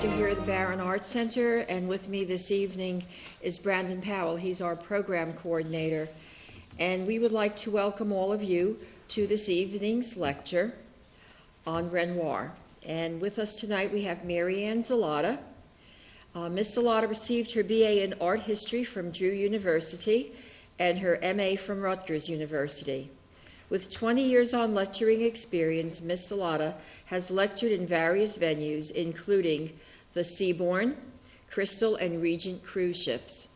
director here at the Barron Arts Center, and with me this evening is Brandon Powell. He's our program coordinator. And we would like to welcome all of you to this evening's lecture on Renoir. And with us tonight we have Marianne Zalata. Ms. Zalata received her BA in Art History from Drew University and her MA from Rutgers University. With 20 years on lecturing experience, Ms. Zalata has lectured in various venues, including the Seabourn, Crystal, and Regent cruise ships.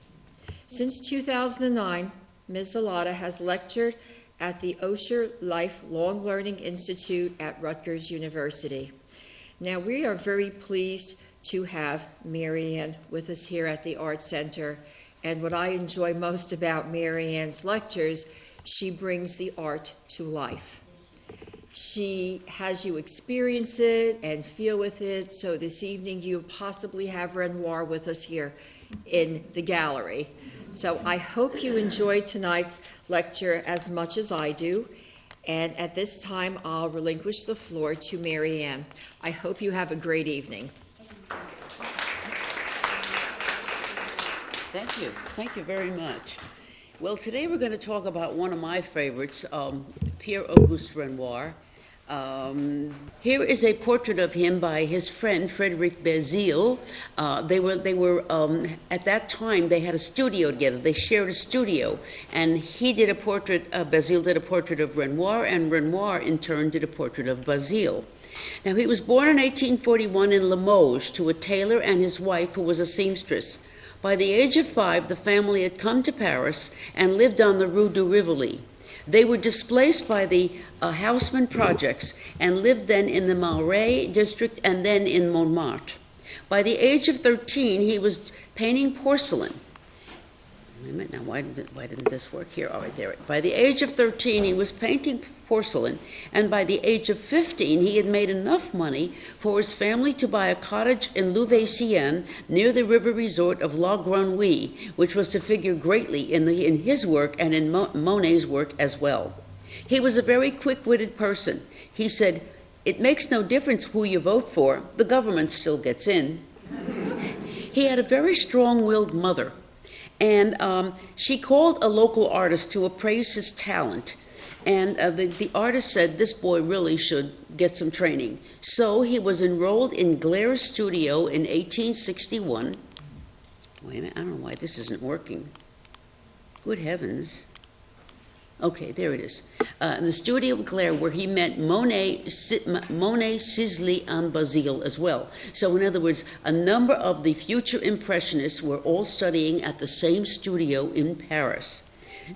Since 2009, Ms. Zalata has lectured at the Osher Lifelong Learning Institute at Rutgers University. Now, we are very pleased to have Marianne with us here at the Art Center, and what I enjoy most about Marianne's lectures, she brings the art to life. She has you experience it and feel with it, so this evening you possibly have Renoir with us here in the gallery. So I hope you enjoyed tonight's lecture as much as I do, and at this time I'll relinquish the floor to Marianne. I hope you have a great evening. Thank you. Thank you very much. Well, today we're going to talk about one of my favorites, Pierre Auguste Renoir. Here is a portrait of him by his friend Frederic Bazille. They were at that time they had a studio together. They shared a studio, and he did a portrait. Bazille did a portrait of Renoir, and Renoir in turn did a portrait of Bazille. Now, he was born in 1841 in Limoges to a tailor and his wife, who was a seamstress. By the age of 5, the family had come to Paris and lived on the Rue de Rivoli. They were displaced by the Haussmann projects and lived then in the Marais district and then in Montmartre. By the age of 13, he was painting porcelain. Wait a minute, now why didn't this work here? All right, there. By the age of 13, he was painting porcelain, and by the age of 15, he had made enough money for his family to buy a cottage in Louveciennes near the river resort of La Grenouille, which was to figure greatly in his work and in Monet's work as well. He was a very quick-witted person. He said, "It makes no difference who you vote for, the government still gets in." He had a very strong-willed mother, and she called a local artist to appraise his talent. And the artist said, "This boy really should get some training." So he was enrolled in Glaire's studio in 1861. Wait a minute, I don't know why this isn't working. Good heavens. Okay, there it is. In the studio of Glaire, where he met Monet, Sisley, and Bazille as well. So in other words, a number of the future Impressionists were all studying at the same studio in Paris.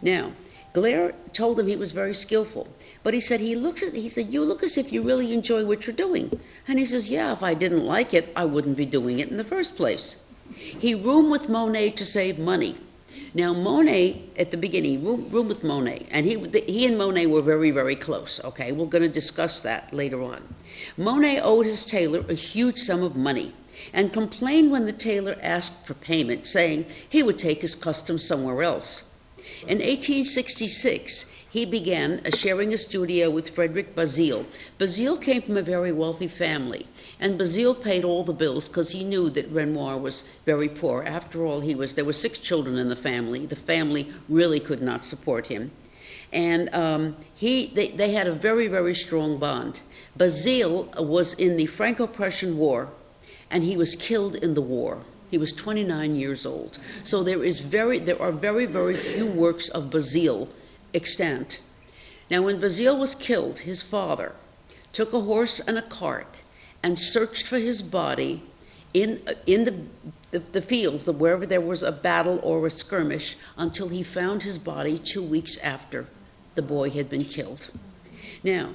Now, Glaire told him he was very skillful, but he said, "You look as if you really enjoy what you're doing." And he says, "Yeah, if I didn't like it, I wouldn't be doing it in the first place." He roomed with Monet to save money. Now, Monet, at the beginning, roomed with Monet, and he and Monet were very, very close, okay? We're going to discuss that later on. Monet owed his tailor a huge sum of money and complained when the tailor asked for payment, saying he would take his custom somewhere else. In 1866, he began sharing a studio with Frederic Bazille. Bazille came from a very wealthy family, and Bazille paid all the bills because he knew that Renoir was very poor. After all, there were 6 children in the family. The family really could not support him. And they had a very, very strong bond. Bazille was in the Franco-Prussian War, and he was killed in the war. He was 29 years old. So there are very, very few works of Bazille extant. Now, when Bazille was killed, his father took a horse and a cart and searched for his body in the fields, wherever there was a battle or a skirmish, until he found his body 2 weeks after the boy had been killed. Now,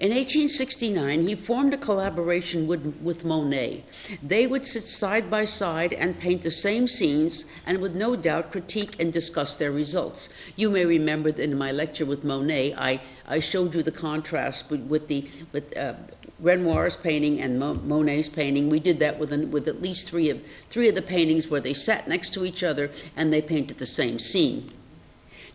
in 1869, he formed a collaboration with Monet. They would sit side by side and paint the same scenes and would no doubt critique and discuss their results. You may remember that in my lecture with Monet, I showed you the contrast with Renoir's painting and Monet's painting. We did that with at least three of the paintings where they sat next to each other and they painted the same scene.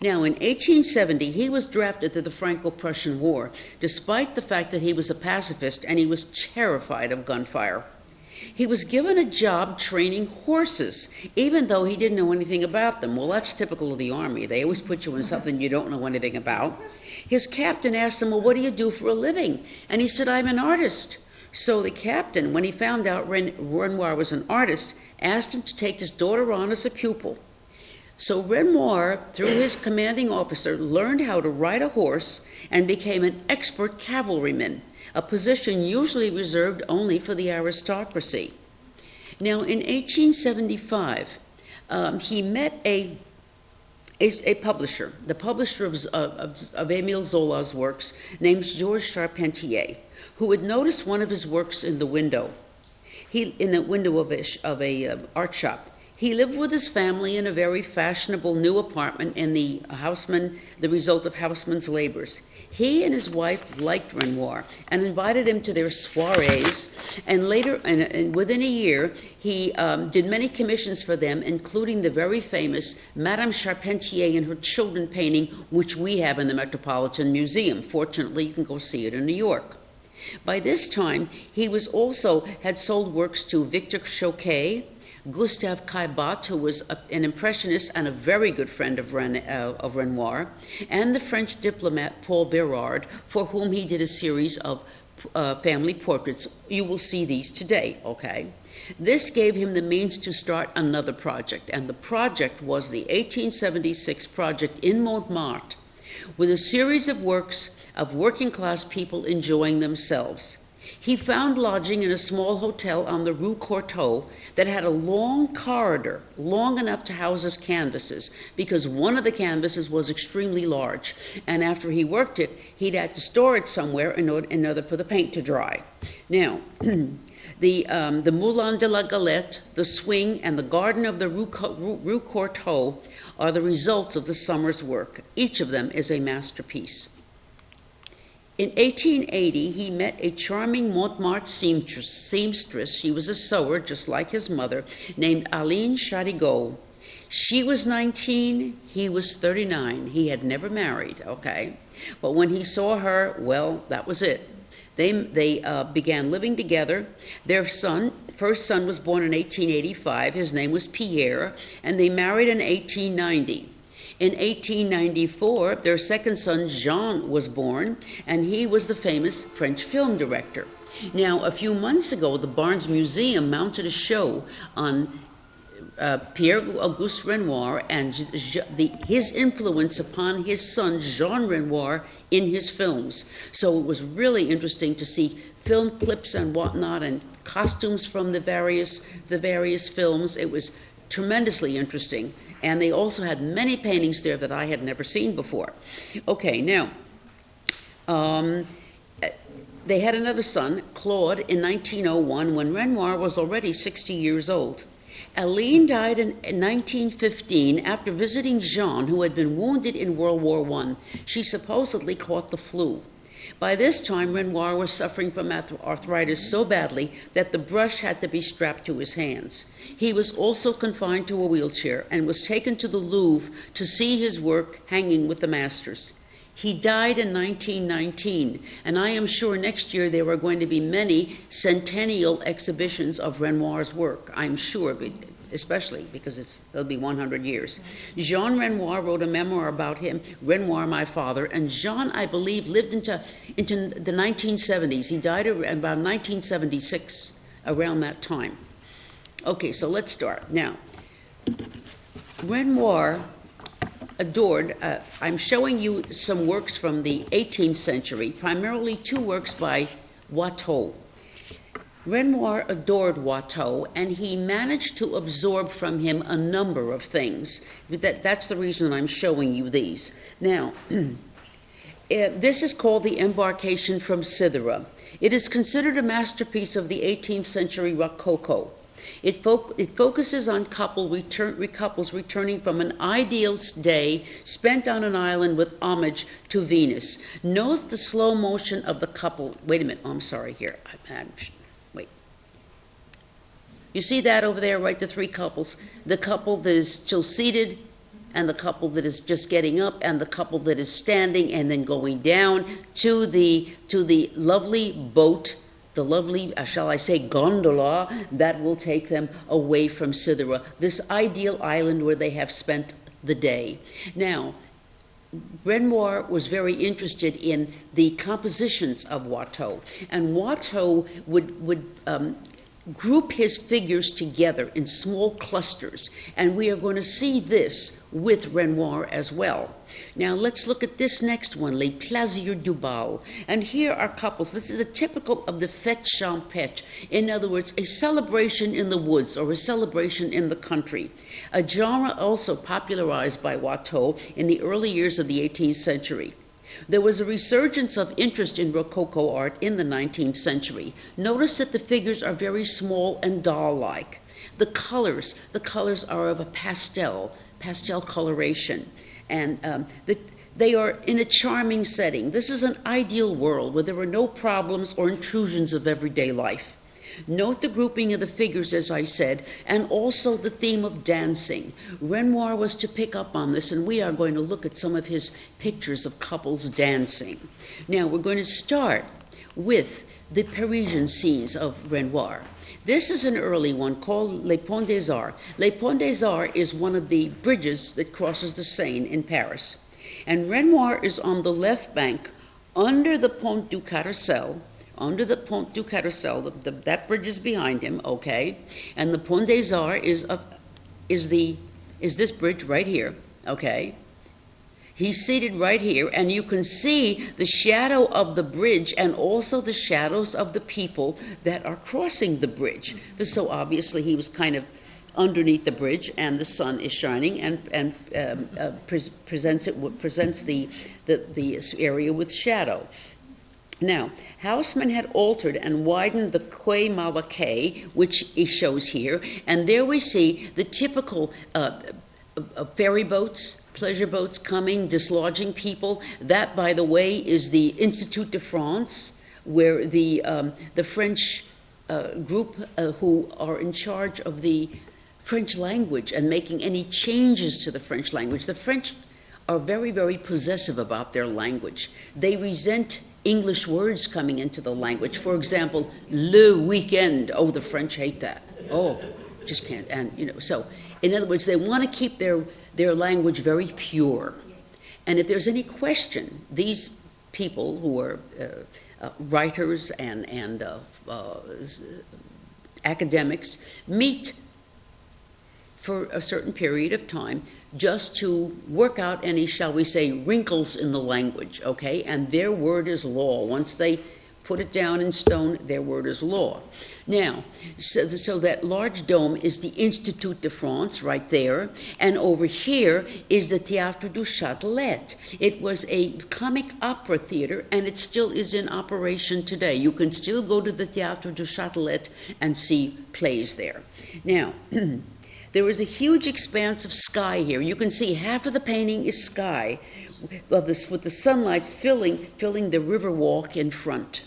Now, in 1870, he was drafted to the Franco-Prussian War, despite the fact that he was a pacifist and he was terrified of gunfire. He was given a job training horses, even though he didn't know anything about them. Well, that's typical of the Army. They always put you in something you don't know anything about. His captain asked him, well, what do you do for a living? And he said, I'm an artist. So the captain, when he found out Renoir was an artist, asked him to take his daughter on as a pupil. So Renoir, through his commanding officer, learned how to ride a horse and became an expert cavalryman, a position usually reserved only for the aristocracy. Now, in 1875, he met a publisher, the publisher of Émile Zola's works, named Georges Charpentier, who had noticed one of his works in the window, in the window of a art shop. He lived with his family in a very fashionable new apartment in the result of houseman's labors. He and his wife liked Renoir and invited him to their soirees, and later, and within a year, he did many commissions for them, including the very famous Madame Charpentier and her children painting, which we have in the Metropolitan Museum. Fortunately, you can go see it in New York. By this time, he had sold works to Victor Xocai, Gustave Caillebotte, who was an Impressionist and a very good friend of Renoir, and the French diplomat Paul Villard, for whom he did a series of family portraits. You will see these today, okay? This gave him the means to start another project, and the project was the 1876 project in Montmartre, with a series of works of working-class people enjoying themselves. He found lodging in a small hotel on the Rue Courteau that had a long corridor, long enough to house his canvases, because one of the canvases was extremely large, and after he worked it, he'd had to store it somewhere in order for the paint to dry. Now, the Moulin de la Galette, the swing, and the garden of the Rue Courteau are the results of the summer's work. Each of them is a masterpiece. In 1880, he met a charming Montmartre seamstress. She was a sewer, just like his mother, named Irene Chan. She was 19, he was 39. He had never married, okay? But when he saw her, well, that was it. They began living together. Their first son was born in 1885. His name was Pierre, and they married in 1890. In 1894, their second son, Jean, was born, and he was the famous French film director. Now, a few months ago, the Barnes Museum mounted a show on Pierre-Auguste Renoir and his influence upon his son, Jean Renoir, in his films. So it was really interesting to see film clips and whatnot and costumes from the various films. It was tremendously interesting. And they also had many paintings there that I had never seen before. Okay, now, they had another son, Claude, in 1901, when Renoir was already 60 years old. Aline died in 1915 after visiting Jean, who had been wounded in World War I. She supposedly caught the flu. By this time, Renoir was suffering from arthritis so badly that the brush had to be strapped to his hands. He was also confined to a wheelchair and was taken to the Louvre to see his work hanging with the masters. He died in 1919, and I am sure next year there are going to be many centennial exhibitions of Renoir's work. I'm sure, especially because it'll be 100 years. Jean Renoir wrote a memoir about him, Renoir, My Father, and Jean, I believe, lived into the 1970s. He died about 1976, around that time. Okay, so let's start. Now, Renoir adored, I'm showing you some works from the 18th century, primarily two works by Watteau. Renoir adored Watteau, and he managed to absorb from him a number of things. That's the reason I'm showing you these. Now, this is called the Embarkation from Cythera. It is considered a masterpiece of the 18th century Rococo. It focuses on couples returning from an ideal day spent on an island with homage to Venus. Note the slow motion of the couple. Wait a minute. Oh, I'm sorry here. Wait. You see that over there, right? The three couples. The couple that is still seated and the couple that is just getting up, and the couple that is standing and then going down to the lovely boat, the lovely, shall I say, gondola that will take them away from Cythera, this ideal island where they have spent the day. Now, Renoir was very interested in the compositions of Watteau, and Watteau would group his figures together in small clusters, and we are going to see this with Renoir as well. Now let's look at this next one, Les Plaisirs du Bal. And here are couples. This is a typical of the fête champêtre. In other words, a celebration in the woods or a celebration in the country. A genre also popularized by Watteau in the early years of the 18th century. There was a resurgence of interest in Rococo art in the 19th century. Notice that the figures are very small and doll-like. The colors are of a pastel coloration. And they are in a charming setting. This is an ideal world where there are no problems or intrusions of everyday life. Note the grouping of the figures, as I said, and also the theme of dancing. Renoir was to pick up on this, and we are going to look at some of his pictures of couples dancing. Now, we're going to start with the Parisian scenes of Renoir. This is an early one called Les Ponts des Arts. Les Ponts des Arts is one of the bridges that crosses the Seine in Paris. And Renoir is on the left bank under the Pont du Carrousel, that bridge is behind him, okay? And the Pont des Arts is this bridge right here, okay? He's seated right here, and you can see the shadow of the bridge and also the shadows of the people that are crossing the bridge. So obviously he was kind of underneath the bridge, and the sun is shining and presents the area with shadow. Now, Haussmann had altered and widened the Quai Malaquais, which he shows here, and there we see the typical ferry boats, pleasure boats coming, dislodging people. That, by the way, is the Institut de France, where the French group who are in charge of the French language and making any changes to the French language. The French are very, very possessive about their language. They resent English words coming into the language. For example, le weekend. Oh, the French hate that. Oh, just can't. And, so in other words, they want to keep their language very pure. And if there's any question, these people who are writers and academics meet for a certain period of time just to work out any, shall we say, wrinkles in the language, okay? And their word is law. Once they put it down in stone, their word is law. Now, so that large dome is the Institut de France right there, and over here is the Théâtre du Châtelet. It was a comic opera theater, and it still is in operation today. You can still go to the Théâtre du Châtelet and see plays there. Now, there is a huge expanse of sky here. You can see half of the painting is sky, with the sunlight filling the river walk in front.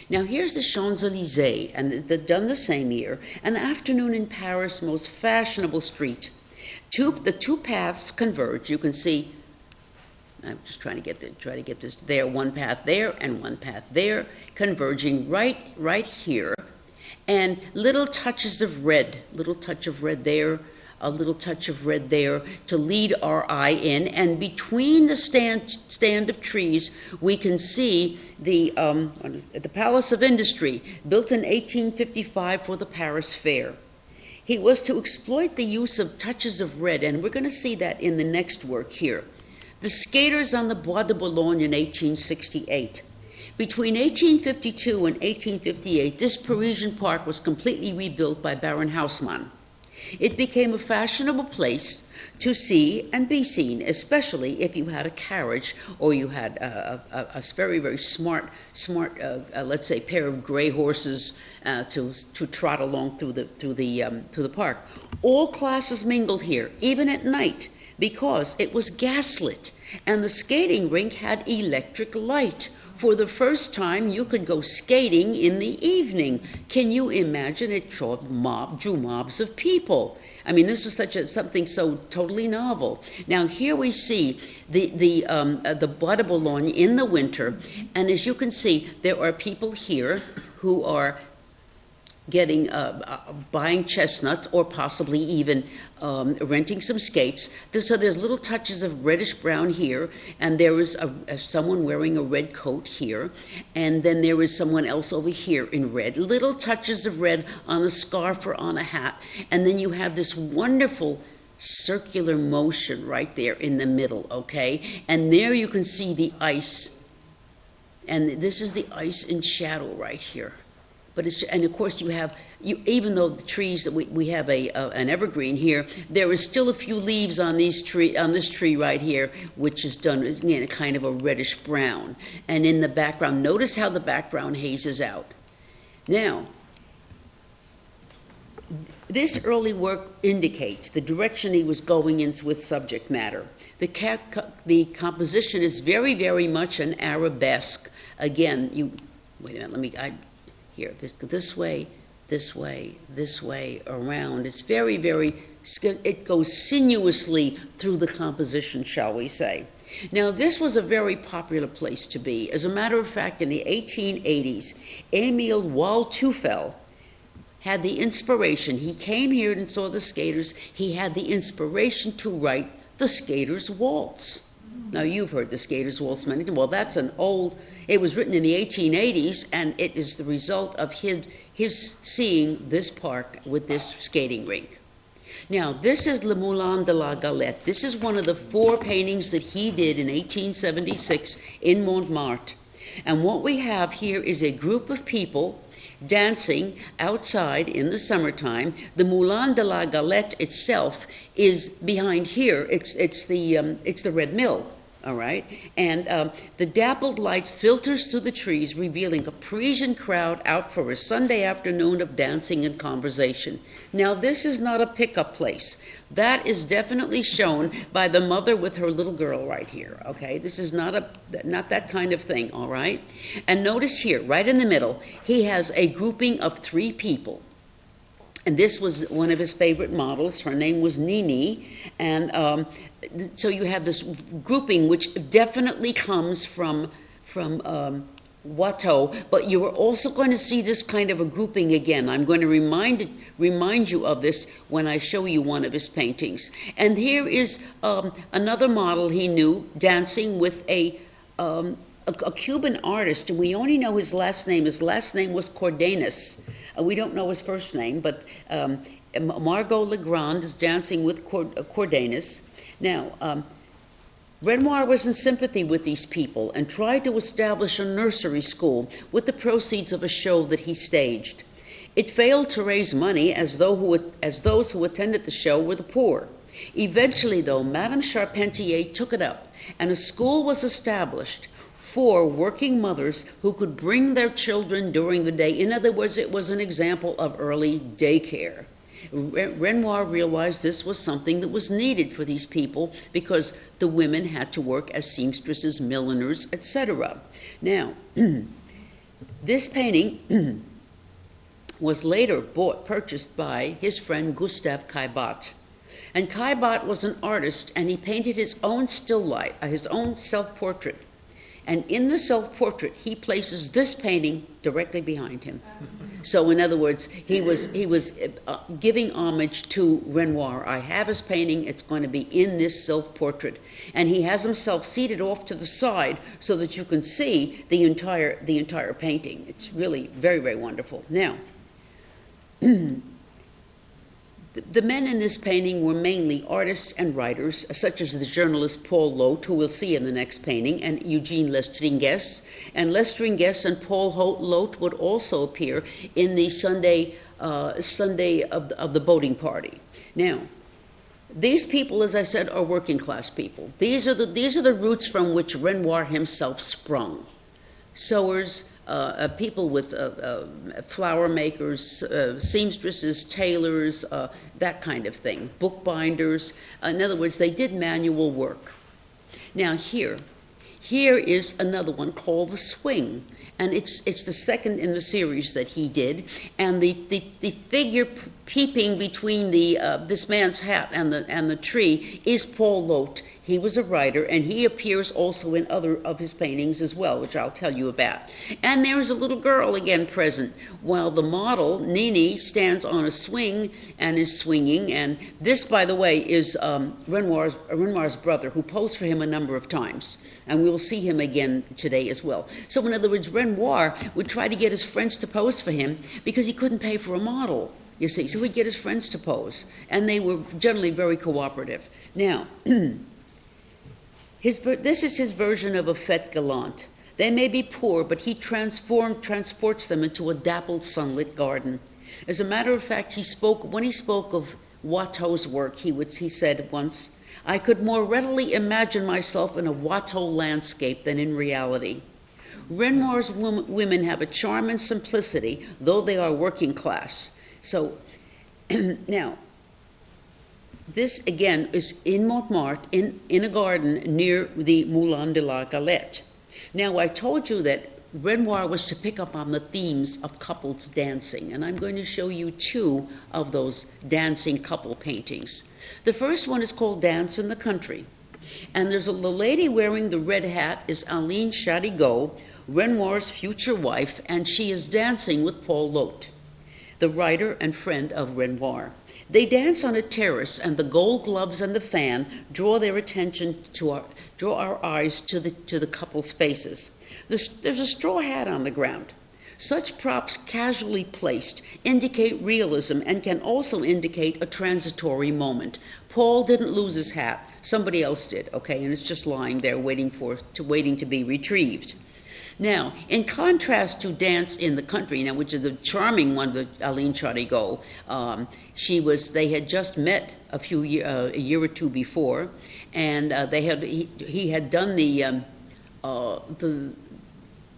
Now here's the Champs-Élysées, and they're done the same year. An afternoon in Paris, most fashionable street. The two paths converge. You can see. I'm just trying to get this there. One path there and one path there, converging right here. And little touches of red, little touch of red there, a little touch of red there to lead our eye in. And between the stand of trees, we can see the Palace of Industry, built in 1855 for the Paris Fair. He was to exploit the use of touches of red, and we're going to see that in the next work here. The skaters on the Bois de Boulogne in 1868. Between 1852 and 1858, this Parisian park was completely rebuilt by Baron Haussmann. It became a fashionable place to see and be seen, especially if you had a carriage or you had a very, very smart, let's say, pair of gray horses to trot along through the park. All classes mingled here, even at night, because it was gaslit, and the skating rink had electric light. For the first time, you could go skating in the evening. Can you imagine? It drew mobs of people. I mean, this was something so totally novel. Now here we see the Bois de Boulogne in the winter, and as you can see, there are people here who are getting buying chestnuts or possibly even renting some skates. So there's little touches of reddish brown here, and there is someone wearing a red coat here, and then there is someone else over here in red. Little touches of red on a scarf or on a hat, and then you have this wonderful circular motion right there in the middle, okay? And there you can see the ice, and this is the ice in shadow right here. But and of course even though the trees that we have an evergreen here, there is still a few leaves on this tree right here, which is done again kind of a reddish brown. And in the background, notice how the background hazes out. Now, this early work indicates the direction he was going into with subject matter. The composition is very, very much an arabesque. Again, wait a minute. Here, this way, around. It's very, very, it goes sinuously through the composition, shall we say. Now, this was a very popular place to be. As a matter of fact, in the 1880s, Emil Waldteufel had the inspiration. He came here and saw the skaters. He had the inspiration to write the Skater's Waltz. Now, you've heard the Skater's Waltz many times. Well, that's it was written in the 1880s, and it is the result of his seeing this park with this skating rink. Now, this is Le Moulin de la Galette. This is one of the 4 paintings that he did in 1876 in Montmartre. And what we have here is a group of people dancing outside in the summertime. The Moulin de la Galette itself is behind here. It's the Red Mill. All right, and the dappled light filters through the trees, revealing a Parisian crowd out for a Sunday afternoon of dancing and conversation. Now, this is not a pickup place. That is definitely shown by the mother with her little girl right here, okay? This is not that kind of thing, all right? And notice here, right in the middle, he has a grouping of 3 people. And this was one of his favorite models. Her name was Nini, and so you have this grouping which definitely comes from Watteau, but you are also going to see this kind of a grouping again. I'm going to remind you of this when I show you one of his paintings. And here is another model he knew dancing with a Cuban artist, and we only know his last name. His last name was Cardenas. We don't know his first name, but Margot Legrand is dancing with Cardenas. Now, Renoir was in sympathy with these people and tried to establish a nursery school with the proceeds of a show that he staged. It failed to raise money as those who attended the show were the poor. Eventually, though, Madame Charpentier took it up, and a school was established for working mothers who could bring their children during the day. In other words, it was an example of early daycare. Renoir realized this was something that was needed for these people because the women had to work as seamstresses, milliners, etc. Now, this painting was later purchased by his friend Gustave Caillebotte. And Caillebotte was an artist, and he painted his own still life, his own self-portrait. And in the self-portrait, he places this painting directly behind him. So, in other words, he was giving homage to Renoir. I have his painting; it's going to be in this self-portrait, and he has himself seated off to the side so that you can see the entire painting. It's really very, very wonderful. Now, the men in this painting were mainly artists and writers, such as the journalist Paul Lotte, who we'll see in the next painting, and Eugene Lestringues. And Lestringues and Paul Lotte would also appear in the Sunday of the boating party. Now, these people, as I said, are working class people. These are the roots from which Renoir himself sprung. Sewers, people with flower makers, seamstresses, tailors, that kind of thing, bookbinders. In other words, they did manual work. Now here, Here is another one called The Swing. And it's the second in the series that he did. And the figure peeping between this man's hat and the tree is Paul Lotte. He was a writer, and he appears also in other of his paintings as well, which I'll tell you about. And there's a little girl again present, while the model, Nini, stands on a swing and is swinging. And this, by the way, is Renoir's brother, who posed for him a number of times. And we will see him again today as well. So in other words, Renoir would try to get his friends to pose for him because he couldn't pay for a model, you see. So he'd get his friends to pose. And they were generally very cooperative. Now, this is his version of a fête galante. They may be poor, but he transports them into a dappled sunlit garden. As a matter of fact, when he spoke of Watteau's work, he said once, "I could more readily imagine myself in a Watteau landscape than in reality." Renoir's women have a charm and simplicity, though they are working class. So, now, this, again, is in Montmartre, in a garden near the Moulin de la Galette. Now, I told you that Renoir was to pick up on the themes of couples dancing, and I'm going to show you two of those dancing couple paintings. The first one is called Dance in the Country, and the lady wearing the red hat is Irene Chan, Renoir's future wife, and she is dancing with Paul Lotte, the writer and friend of Renoir. They dance on a terrace, and the gold gloves and the fan draw our eyes to the couple's faces. There's a straw hat on the ground. Such props casually placed indicate realism and can also indicate a transitory moment. Paul didn't lose his hat. Somebody else did, okay? And it's just lying there waiting to be retrieved. Now, in contrast to Dance in the Country, now, which is a charming one with Irene Chan, they had just met a year or two before, and he had done the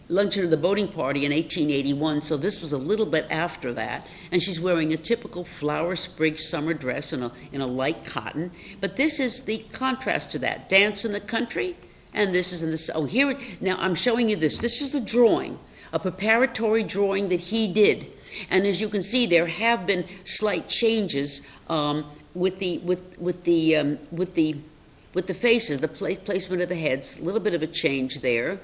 luncheon of the boating party in 1881, so this was a little bit after that, and she's wearing a typical flower-sprigged summer dress in a light cotton. But this is the contrast to that. Dance in the Country. And this is now I'm showing you this. This is a drawing, a preparatory drawing that he did. And as you can see, there have been slight changes with the faces, the placement of the heads, a little bit of a change there.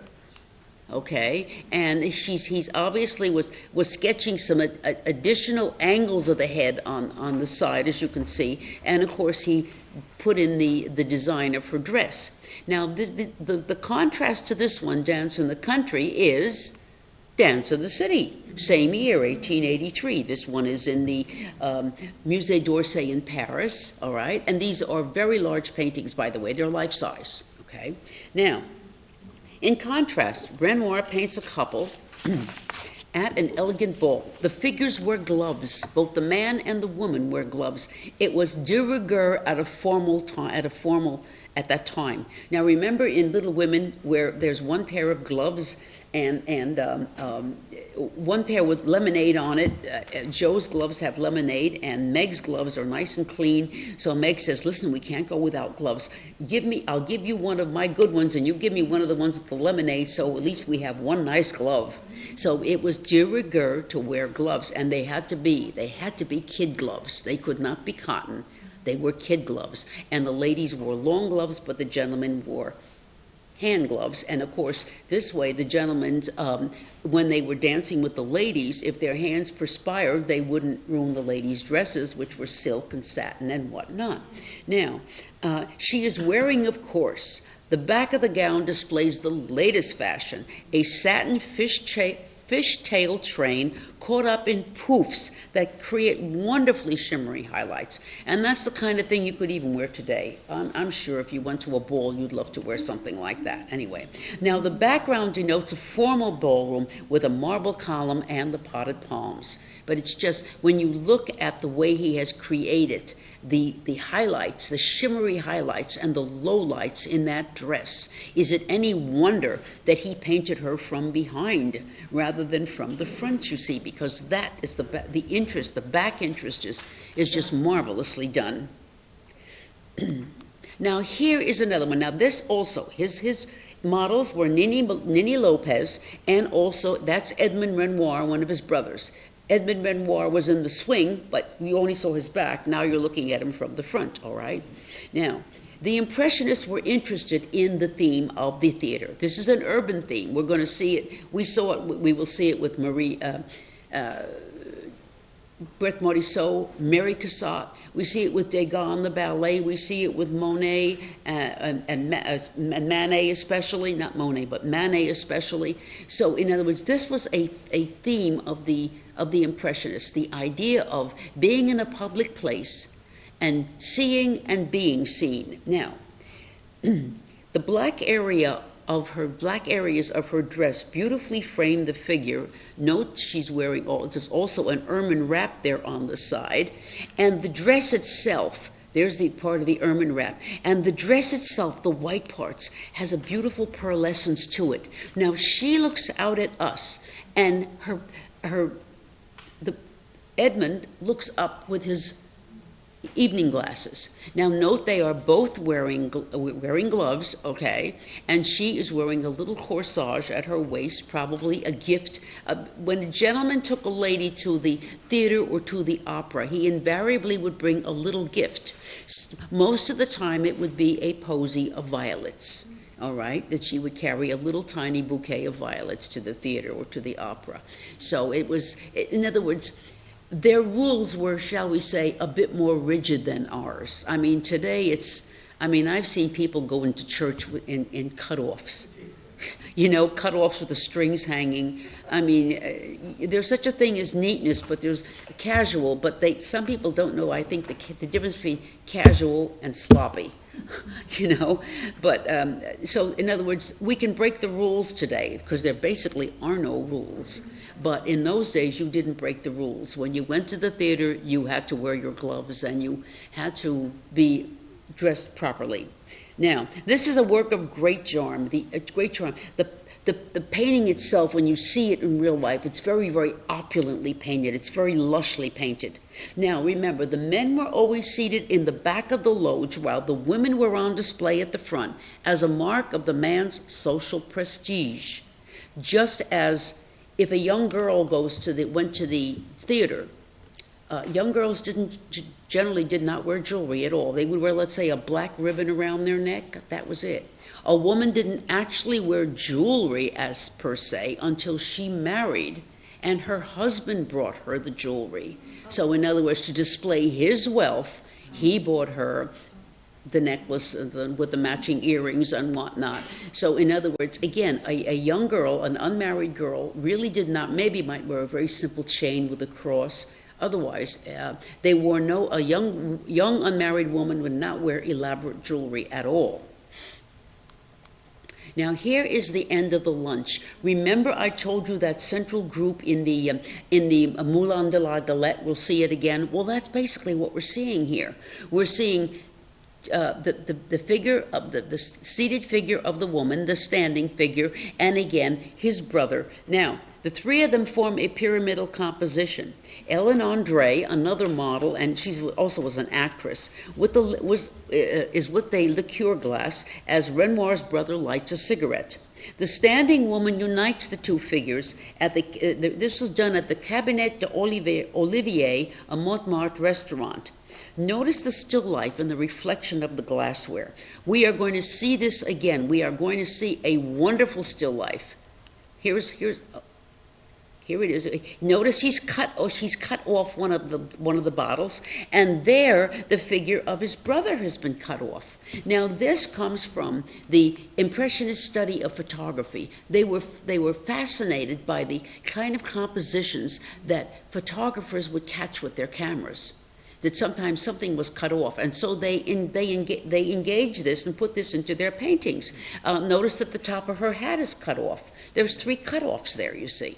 Okay, and he's obviously was sketching some additional angles of the head on the side, as you can see, and of course he put in the design of her dress. Now, the contrast to this one, Dance in the Country, is Dance in the City. Same year, 1883. This one is in the Musée d'Orsay in Paris, all right? And these are very large paintings, by the way. They're life-size, okay? Now, in contrast, Renoir paints a couple at an elegant ball. The figures wear gloves. Both the man and the woman wear gloves. It was de rigueur at that time. Now remember, in Little Women, where there's one pair of gloves and one pair with lemonade on it. Joe's gloves have lemonade, and Meg's gloves are nice and clean. So Meg says, "Listen, we can't go without gloves. I'll give you one of my good ones, and you give me one of the ones with the lemonade. So at least we have one nice glove." So it was de rigueur to wear gloves, and they had to be kid gloves. They could not be cotton. They were kid gloves, and the ladies wore long gloves, but the gentlemen wore hand gloves. And of course, this way, the gentlemen, when they were dancing with the ladies, if their hands perspired, they wouldn't ruin the ladies' dresses, which were silk and satin and whatnot. Now, she is wearing, of course, the back of the gown displays the latest fashion, a satin fishtail train caught up in poofs that create wonderfully shimmery highlights. And that's the kind of thing you could even wear today. I'm sure if you went to a ball, you'd love to wear something like that. Anyway, now the background denotes a formal ballroom with a marble column and the potted palms. But it's just, when you look at the way he has created the highlights, the shimmery highlights and the lowlights in that dress, is it any wonder that he painted her from behind rather than from the front, you see, because that is the back interest is just marvelously done. Now here is another one. Now this also, his models were Nini Lopez, and also that's Edmond Renoir, one of his brothers. Edmond Renoir was in the swing, but you only saw his back. Now you're looking at him from the front, all right? Now, the Impressionists were interested in the theme of the theater. This is an urban theme. We're going to see it. We saw it. We will see it with Brett Morisot, Mary Cassatt. We see it with Degas, the ballet. We see it with Monet and Manet especially. Not Monet, but Manet especially. So, in other words, this was a theme of the Impressionists, the idea of being in a public place and seeing and being seen. Now, the black areas of her dress beautifully frame the figure. Note she's wearing, there's also an ermine wrap there on the side. And the dress itself, there's the part of the ermine wrap. And the dress itself, the white parts, has a beautiful pearlescence to it. Now she looks out at us, and Edmund looks up with his evening glasses. Now note they are both wearing gloves, okay, and she is wearing a little corsage at her waist, probably a gift. When a gentleman took a lady to the theater or to the opera, he invariably would bring a little gift. Most of the time it would be a posy of violets, all right, that she would carry a little tiny bouquet of violets to the theater or to the opera. So it was, in other words, their rules were, shall we say, a bit more rigid than ours. I mean, today I've seen people go into church in cut-offs. You know, cut-offs with the strings hanging. I mean, there's such a thing as neatness, but there's casual. But some people don't know, I think, the difference between casual and sloppy. You know, but so in other words, we can break the rules today because there basically are no rules. But in those days, you didn't break the rules. When you went to the theater, you had to wear your gloves and you had to be dressed properly. Now, this is a work of great charm. The painting itself, when you see it in real life, it's very, very opulently painted. It's very lushly painted. Now, remember, the men were always seated in the back of the loge while the women were on display at the front as a mark of the man's social prestige. Just as if a young girl went to the theater, young girls generally did not wear jewelry at all. They would wear, let's say, a black ribbon around their neck. That was it. A woman didn't actually wear jewelry as per se until she married and her husband brought her the jewelry. So in other words, to display his wealth, he bought her the necklace with the matching earrings and whatnot. So in other words, again, a young girl, an unmarried girl, really might wear a very simple chain with a cross. Otherwise, a young unmarried woman would not wear elaborate jewelry at all. Now here is the end of the lunch. Remember I told you that central group in the Moulin de la Galette, we'll see it again. Well, that's basically what we're seeing here. We're seeing the figure of the seated figure of the woman, the standing figure, and again his brother. Now the three of them form a pyramidal composition. Ellen Andre, another model, and she also was an actress, is with a liqueur glass as Renoir's brother lights a cigarette. The standing woman unites the two figures. This was done at the Cabinet d'Olivier, a Montmartre restaurant. Notice the still life and the reflection of the glassware. We are going to see this again. We are going to see a wonderful still life. Here it is. Notice she's cut off one of the bottles, and there the figure of his brother has been cut off. Now this comes from the Impressionist study of photography. They were fascinated by the kind of compositions that photographers would catch with their cameras. That sometimes something was cut off, and so they engage this and put this into their paintings. Notice that the top of her hat is cut off. There's 3 cut-offs there, you see.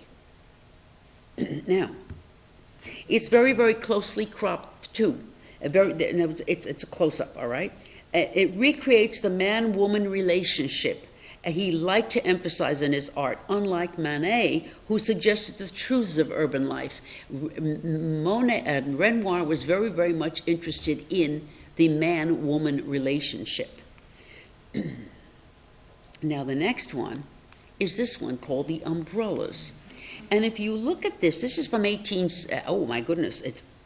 Now, it's very, very closely cropped too. It's a close-up, all right? It recreates the man-woman relationship. He liked to emphasize in his art, unlike Manet, who suggested the truths of urban life. Renoir was very, very much interested in the man-woman relationship. Now the next one is this one called the umbrellas. And if you look at this, this is from oh my goodness,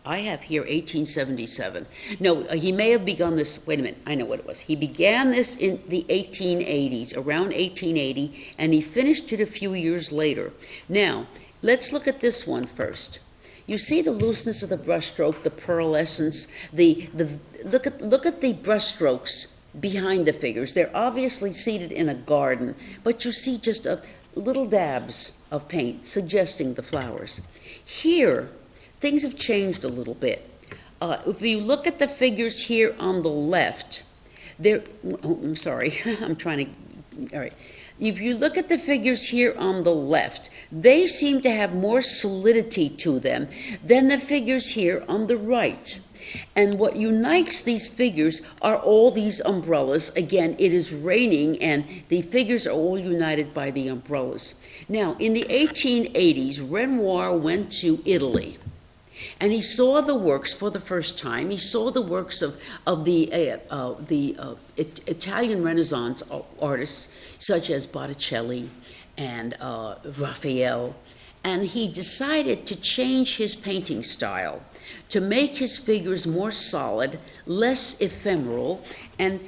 I have here 1877. No, he may have begun this, wait a minute, I know what it was. He began this in the 1880s, around 1880, and he finished it a few years later. Now, let's look at this one first. You see the looseness of the brushstroke, the pearlescence, look at the brushstrokes behind the figures. They're obviously seated in a garden, but you see just little dabs of paint suggesting the flowers. Here, things have changed a little bit. If you look at the figures here on the left, I'm sorry, I'm trying to, all right. If you look at the figures here on the left, they seem to have more solidity to them than the figures here on the right. And what unites these figures are all these umbrellas. Again, it is raining, and the figures are all united by the umbrellas. Now, in the 1880s, Renoir went to Italy, and he saw the works for the first time. He saw the works of the Italian Renaissance artists, such as Botticelli and Raphael, and he decided to change his painting style to make his figures more solid, less ephemeral. And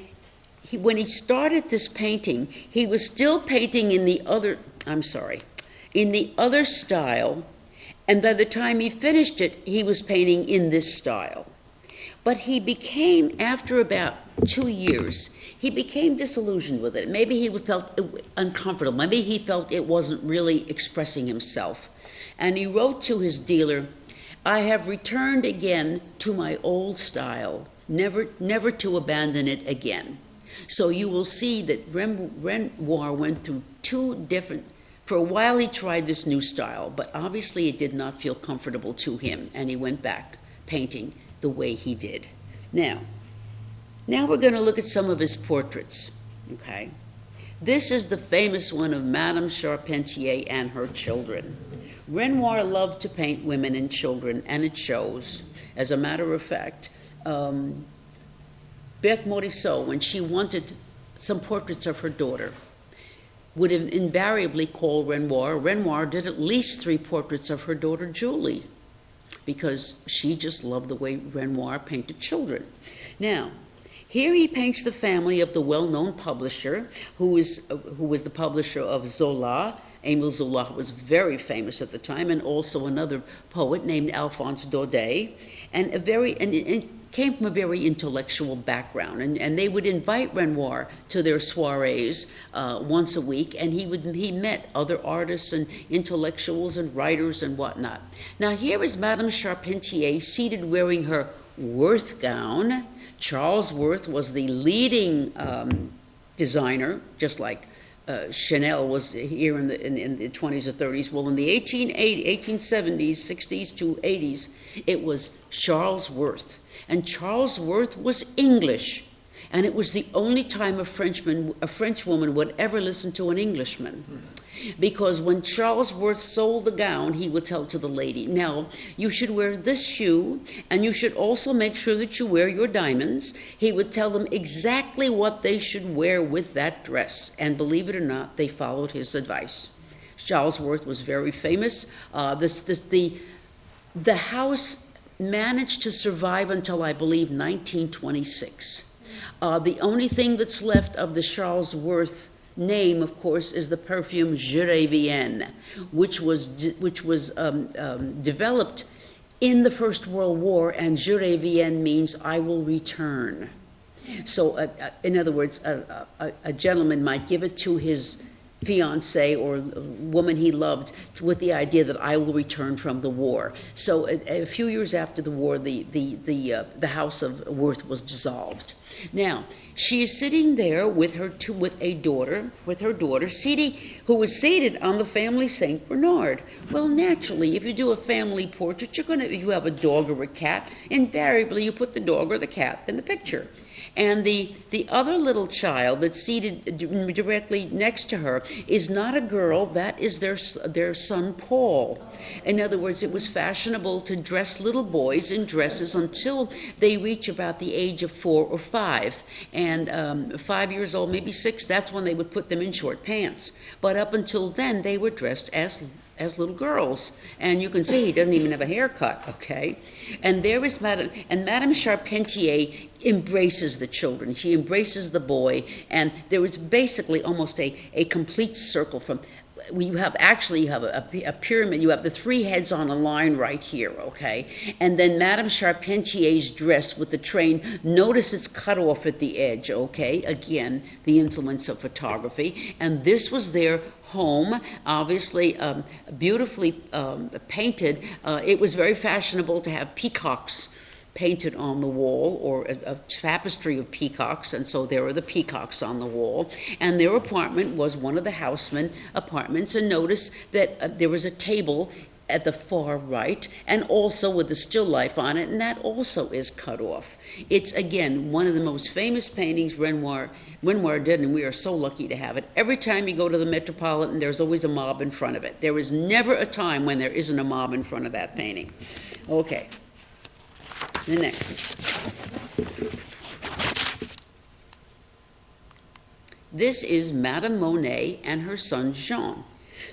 when he started this painting, he was still painting in the other style, and by the time he finished it, he was painting in this style. But he became, after about 2 years, he became disillusioned with it. Maybe he felt uncomfortable. Maybe he felt it wasn't really expressing himself. And he wrote to his dealer, "I have returned again to my old style, never to abandon it again." So you will see that Renoir went through two different. For a while he tried this new style, but obviously it did not feel comfortable to him, and he went back painting the way he did. Now we're going to look at some of his portraits, okay? This is the famous one of Madame Charpentier and her children. Renoir loved to paint women and children, and it shows. As a matter of fact, Berthe Morisot, when she wanted some portraits of her daughter, would have invariably called Renoir. Renoir did at least 3 portraits of her daughter Julie, because she just loved the way Renoir painted children. Now, here he paints the family of the well-known publisher, who was the publisher of Zola. Émile Zola was very famous at the time, and also another poet named Alphonse Daudet, and came from a very intellectual background. And they would invite Renoir to their soirees once a week, and he met other artists and intellectuals and writers and whatnot. Now here is Madame Charpentier seated wearing her Worth gown. Charles Worth was the leading designer, just like Chanel was here in the 20s or 30s. Well, in the 1870s, 60s to 80s, it was Charles Worth. And Charles Worth was English. And it was the only time a French woman would ever listen to an Englishman. Because when Charles Worth sold the gown, he would tell to the lady, "Now, you should wear this shoe, and you should also make sure that you wear your diamonds." He would tell them exactly what they should wear with that dress. And believe it or not, they followed his advice. Charles Worth was very famous. The house managed to survive until, I believe, 1926. The only thing that's left of the Charles Worth name, of course, is the perfume Je Reviens, which was developed in the First World War, and Je Reviens means "I will return." So, in other words, a gentleman might give it to his fiancée or woman he loved with the idea that "I will return from the war." So a few years after the war, the House of Worth was dissolved. Now, she is sitting there with her daughter, who was seated on the family Saint Bernard. Well, naturally, if you do a family portrait, if you have a dog or a cat, invariably you put the dog or the cat in the picture. And the other little child that's seated directly next to her is not a girl, that is their son Paul. In other words, it was fashionable to dress little boys in dresses until they reach about the age of 4 or 5. And 5 years old, maybe 6, that's when they would put them in short pants. But up until then, they were dressed as little girls. And you can see he doesn't even have a haircut, okay? And there is Madame Charpentier embraces the children. She embraces the boy, and there is basically almost a complete circle from... You have a pyramid. You have the 3 heads on a line right here, okay? And then Madame Charpentier's dress with the train, notice it's cut off at the edge, okay? Again, the influence of photography. And this was their home, obviously beautifully painted. It was very fashionable to have peacocks painted on the wall, or a tapestry of peacocks, and so there are the peacocks on the wall. And their apartment was one of the houseman apartments, and notice that there was a table at the far right, and also with the still life on it, and that also is cut off. It's, again, one of the most famous paintings Renoir did, and we are so lucky to have it. Every time you go to the Metropolitan, there's always a mob in front of it. There is never a time when there isn't a mob in front of that painting. Okay. The next. This is Madame Monet and her son Jean.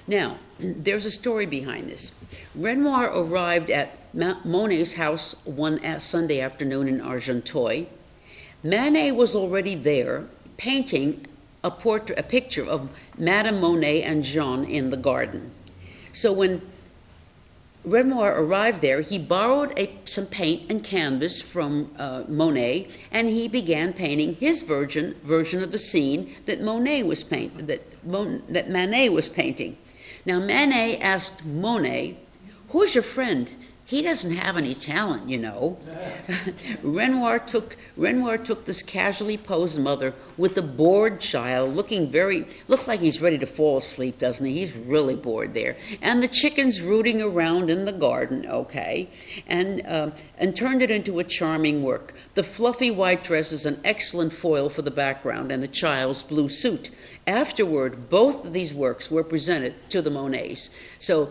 Now, there's a story behind this. Renoir arrived at Monet's house one Sunday afternoon in Argenteuil. Manet was already there painting a picture of Madame Monet and Jean in the garden. So when Renoir arrived there, he borrowed some paint and canvas from Monet, and he began painting his version of the scene that Manet was painting. Now Manet asked Monet, "Who's your friend? He doesn't have any talent, you know." Renoir took this casually posed mother with the bored child, looked like he's ready to fall asleep, doesn't he? He's really bored there. And the chickens rooting around in the garden, okay, and turned it into a charming work. The fluffy white dress is an excellent foil for the background, and the child's blue suit. Afterward, both of these works were presented to the Monets. So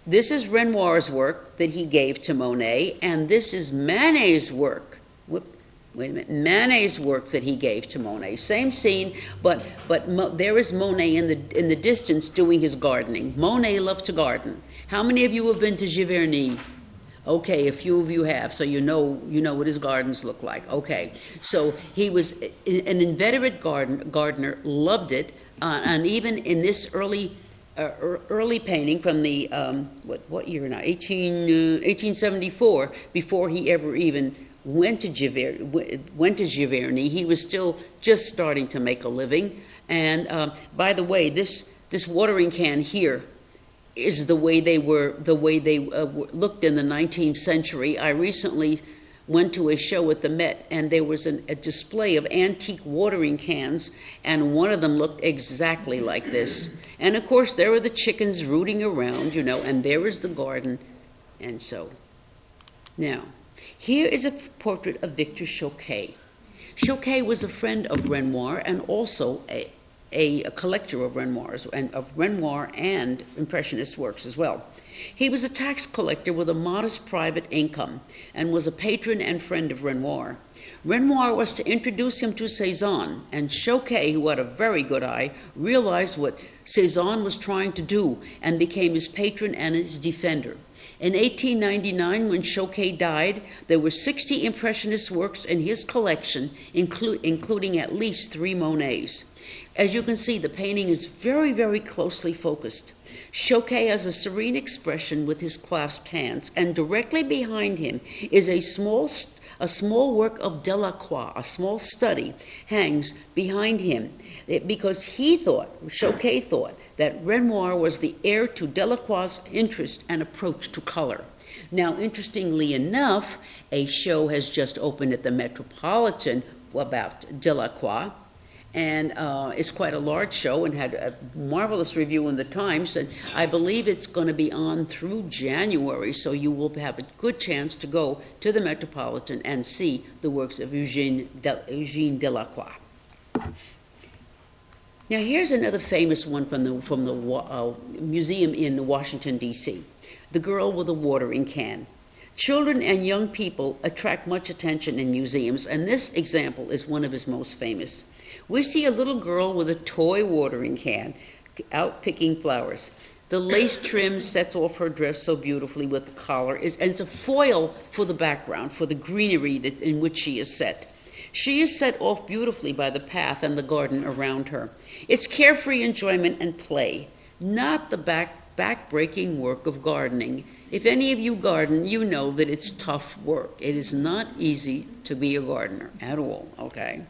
this is Renoir's work that he gave to Monet, and this is Manet's work. Manet's work that he gave to Monet. Same scene, but there is Monet in the distance doing his gardening. Monet loved to garden. How many of you have been to Giverny? Okay, a few of you have, so you know what his gardens look like. Okay, so he was an inveterate gardener, loved it, and even in this early painting from the what year now? 1874. Before he ever even went to Giverny, he was still just starting to make a living. And by the way, this watering can here is the way they looked in the 19th century. I recently went to a show at the Met, and there was a display of antique watering cans, and one of them looked exactly like this. And of course, there were the chickens rooting around, and there is the garden, and so. Now, here is a portrait of Victor Xocai. Xocai was a friend of Renoir and also a collector of Renoir and Impressionist works as well. He was a tax collector with a modest private income and was a patron and friend of Renoir. Renoir was to introduce him to Cézanne, and Xocai, who had a very good eye, realized what Cézanne was trying to do and became his patron and his defender. In 1899, when Xocai died, there were 60 Impressionist works in his collection, including at least 3 Monets. As you can see, the painting is very, very closely focused. Xocai has a serene expression with his clasped hands, and directly behind him is a small work of Delacroix, a small study, hangs behind him, because Xocai thought, that Renoir was the heir to Delacroix's interest and approach to color. Now, interestingly enough, a show has just opened at the Metropolitan about Delacroix, And it's quite a large show and had a marvelous review in the Times. And I believe it's going to be on through January, so you will have a good chance to go to the Metropolitan and see the works of Eugène Delacroix. Now here's another famous one from the museum in Washington, D.C., The Girl with a Watering Can. Children and young people attract much attention in museums, and this example is one of his most famous. We see a little girl with a toy watering can out picking flowers. The lace trim sets off her dress so beautifully with the collar, and it's a foil for the background, for the greenery in which she is set. She is set off beautifully by the path and the garden around her. It's carefree enjoyment and play, not the back-breaking work of gardening. If any of you garden, you know that it's tough work. It is not easy to be a gardener at all, okay?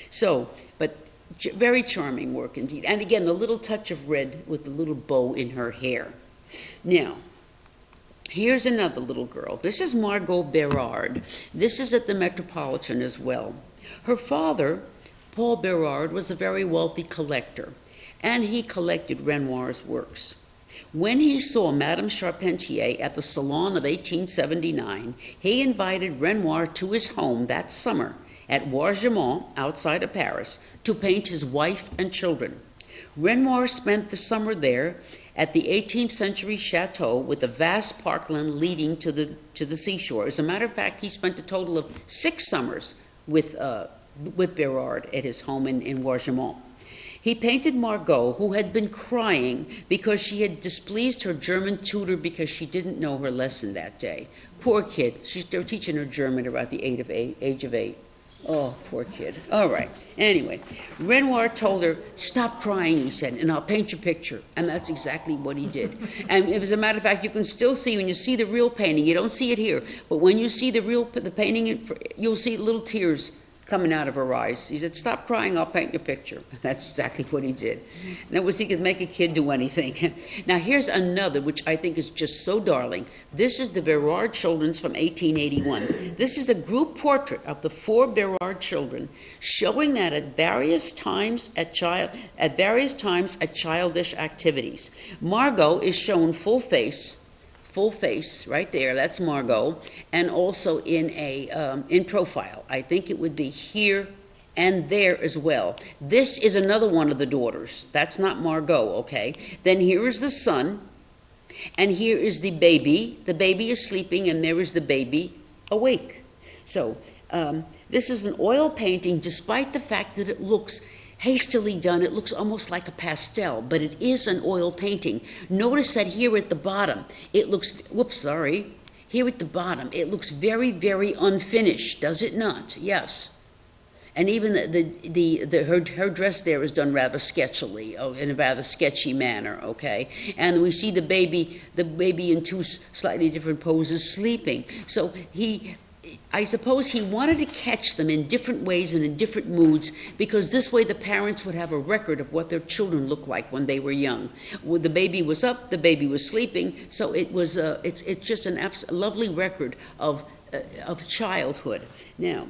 So, but very charming work indeed. And again, the little touch of red with the little bow in her hair. Now, here's another little girl. This is Margot Berard. This is at the Metropolitan as well. Her father, Paul Berard, was a very wealthy collector, and he collected Renoir's works. When he saw Madame Charpentier at the Salon of 1879, he invited Renoir to his home that summer at Wargemont, outside of Paris, to paint his wife and children. Renoir spent the summer there at the 18th century chateau with a vast parkland leading to the seashore. As a matter of fact, he spent a total of 6 summers with Berard at his home in Wargemont. He painted Margot, who had been crying because she had displeased her German tutor because she didn't know her lesson that day. Poor kid. They were teaching her German around the age of 8. Oh, poor kid. All right. Anyway, Renoir told her, "Stop crying," he said, "and I'll paint your picture." And that's exactly what he did. And as a matter of fact, you can still see, when you see the real painting, you don't see it here, but when you see the painting, you'll see little tears coming out of her eyes. He said, "Stop crying, I'll paint your picture." That's exactly what he did. And that was, he could make a kid do anything. Now here's another, which I think is just so darling. This is the Berard Children's from 1881. This is a group portrait of the 4 Berard children, showing that at various times at childish activities. Margot is shown full face right there, that's Margot, and also in profile. I think it would be here and there as well. This is another one of the daughters. That's not Margot, okay? Then here is the son, and here is the baby. The baby is sleeping, and there is the baby awake. So this is an oil painting, despite the fact that it looks hastily done. It looks almost like a pastel, but it is an oil painting. Notice that here at the bottom, it looks, here at the bottom, it looks very, very unfinished, does it not? Yes. And even her dress there is done rather sketchily, in a rather sketchy manner, okay? And we see the baby in 2 slightly different poses sleeping. So I suppose he wanted to catch them in different ways and in different moods, because this way the parents would have a record of what their children looked like when they were young. When the baby was up, the baby was sleeping, so it was it's just a lovely record of childhood. Now,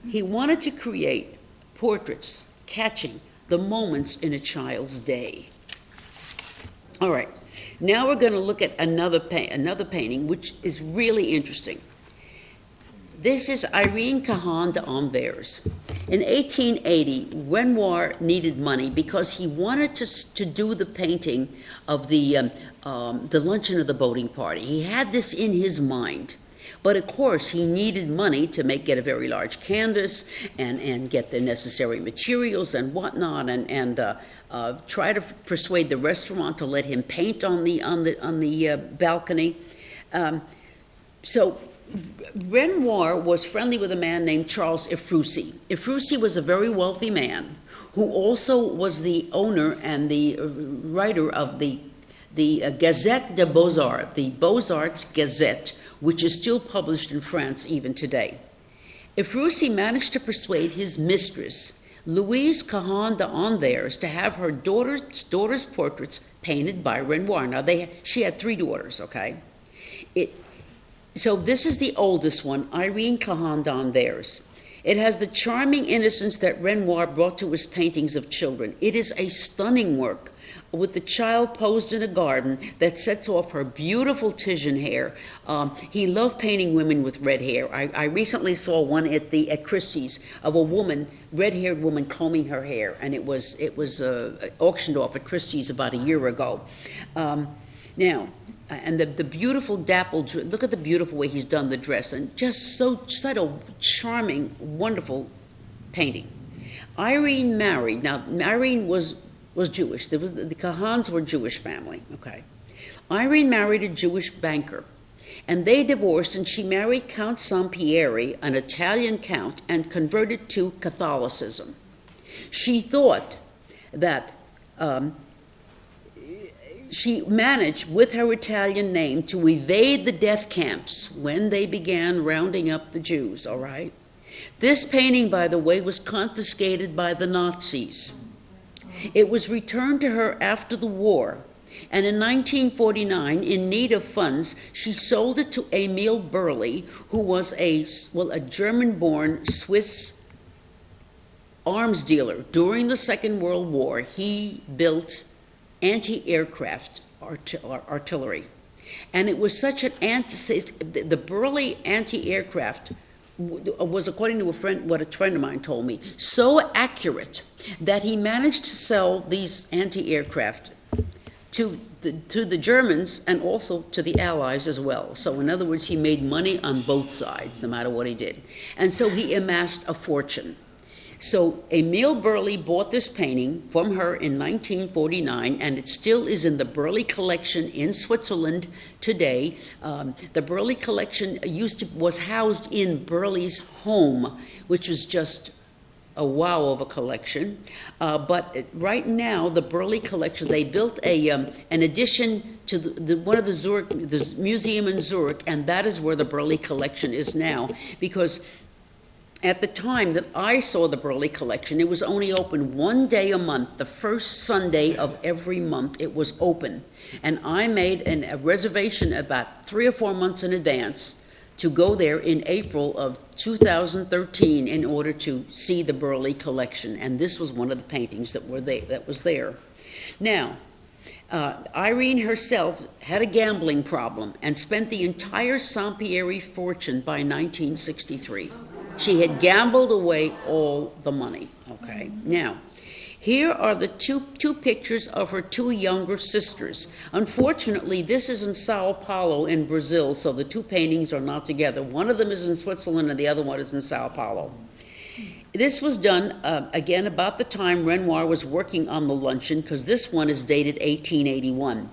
he wanted to create portraits catching the moments in a child's day. All right, now we're going to look at another painting, which is really interesting. This is Irene Chan d'Anvers. In 1880, Renoir needed money because he wanted to do the painting of the luncheon of the boating party. He had this in his mind. But of course, he needed money to get a very large canvas and get the necessary materials and whatnot, and try to persuade the restaurant to let him paint on the balcony. So Renoir was friendly with a man named Charles Ephrussi. Ephrussi was a very wealthy man who also was the owner and the writer of the Gazette des Beaux-Arts, the Beaux-Arts Gazette, which is still published in France even today. Ephrussi managed to persuade his mistress, Louise Chan d'Anvers, to have her daughter's portraits painted by Renoir. Now, she had 3 daughters, okay? So this is the oldest one, Irene Chan d'Anvers. It has the charming innocence that Renoir brought to his paintings of children. It is a stunning work, with the child posed in a garden that sets off her beautiful Titian hair. He loved painting women with red hair. I recently saw one at Christie's of a woman, red-haired woman, combing her hair, and it was auctioned off at Christie's about a year ago. Now, and the beautiful dappled, look at the beautiful way he's done the dress, and just such a charming, wonderful painting. Irene married. Now, Irene was Jewish. The Kahans were a Jewish family, okay. Irene married a Jewish banker, and they divorced, and she married Count Sampieri, an Italian count, and converted to Catholicism. She thought that she managed, with her Italian name, to evade the death camps when they began rounding up the Jews, all right? This painting, by the way, was confiscated by the Nazis. It was returned to her after the war, and in 1949, in need of funds, she sold it to Emil Burley, who was a German-born Swiss arms dealer. During the Second World War, he built anti-aircraft artillery, and it was such an the Burley anti-aircraft was, according to a friend of mine told me, so accurate that he managed to sell these anti-aircraft to the Germans and also to the Allies as well. So in other words, he made money on both sides, no matter what he did. And so he amassed a fortune. So Emil Burley bought this painting from her in 1949, and it still is in the Burley collection in Switzerland today. The Burley collection was housed in Burley's home, which was just a wow of a collection. But right now, the Burley collection, they built an addition to one of the museum in Zurich, and that is where the Burley collection is now, because at the time that I saw the Burley collection, it was only open one day a month. The first Sunday of every month, it was open. And I made a reservation about 3 or 4 months in advance to go there in April of 2013 in order to see the Burley collection. And this was one of the paintings that was there. Now, Irene herself had a gambling problem and spent the entire Sampieri fortune by 1963. She had gambled away all the money, okay? Now, here are the two pictures of her two younger sisters. Unfortunately, this is in Sao Paulo in Brazil, so the two paintings are not together. One of them is in Switzerland and the other one is in Sao Paulo. This was done, again, about the time Renoir was working on the luncheon, because this one is dated 1881.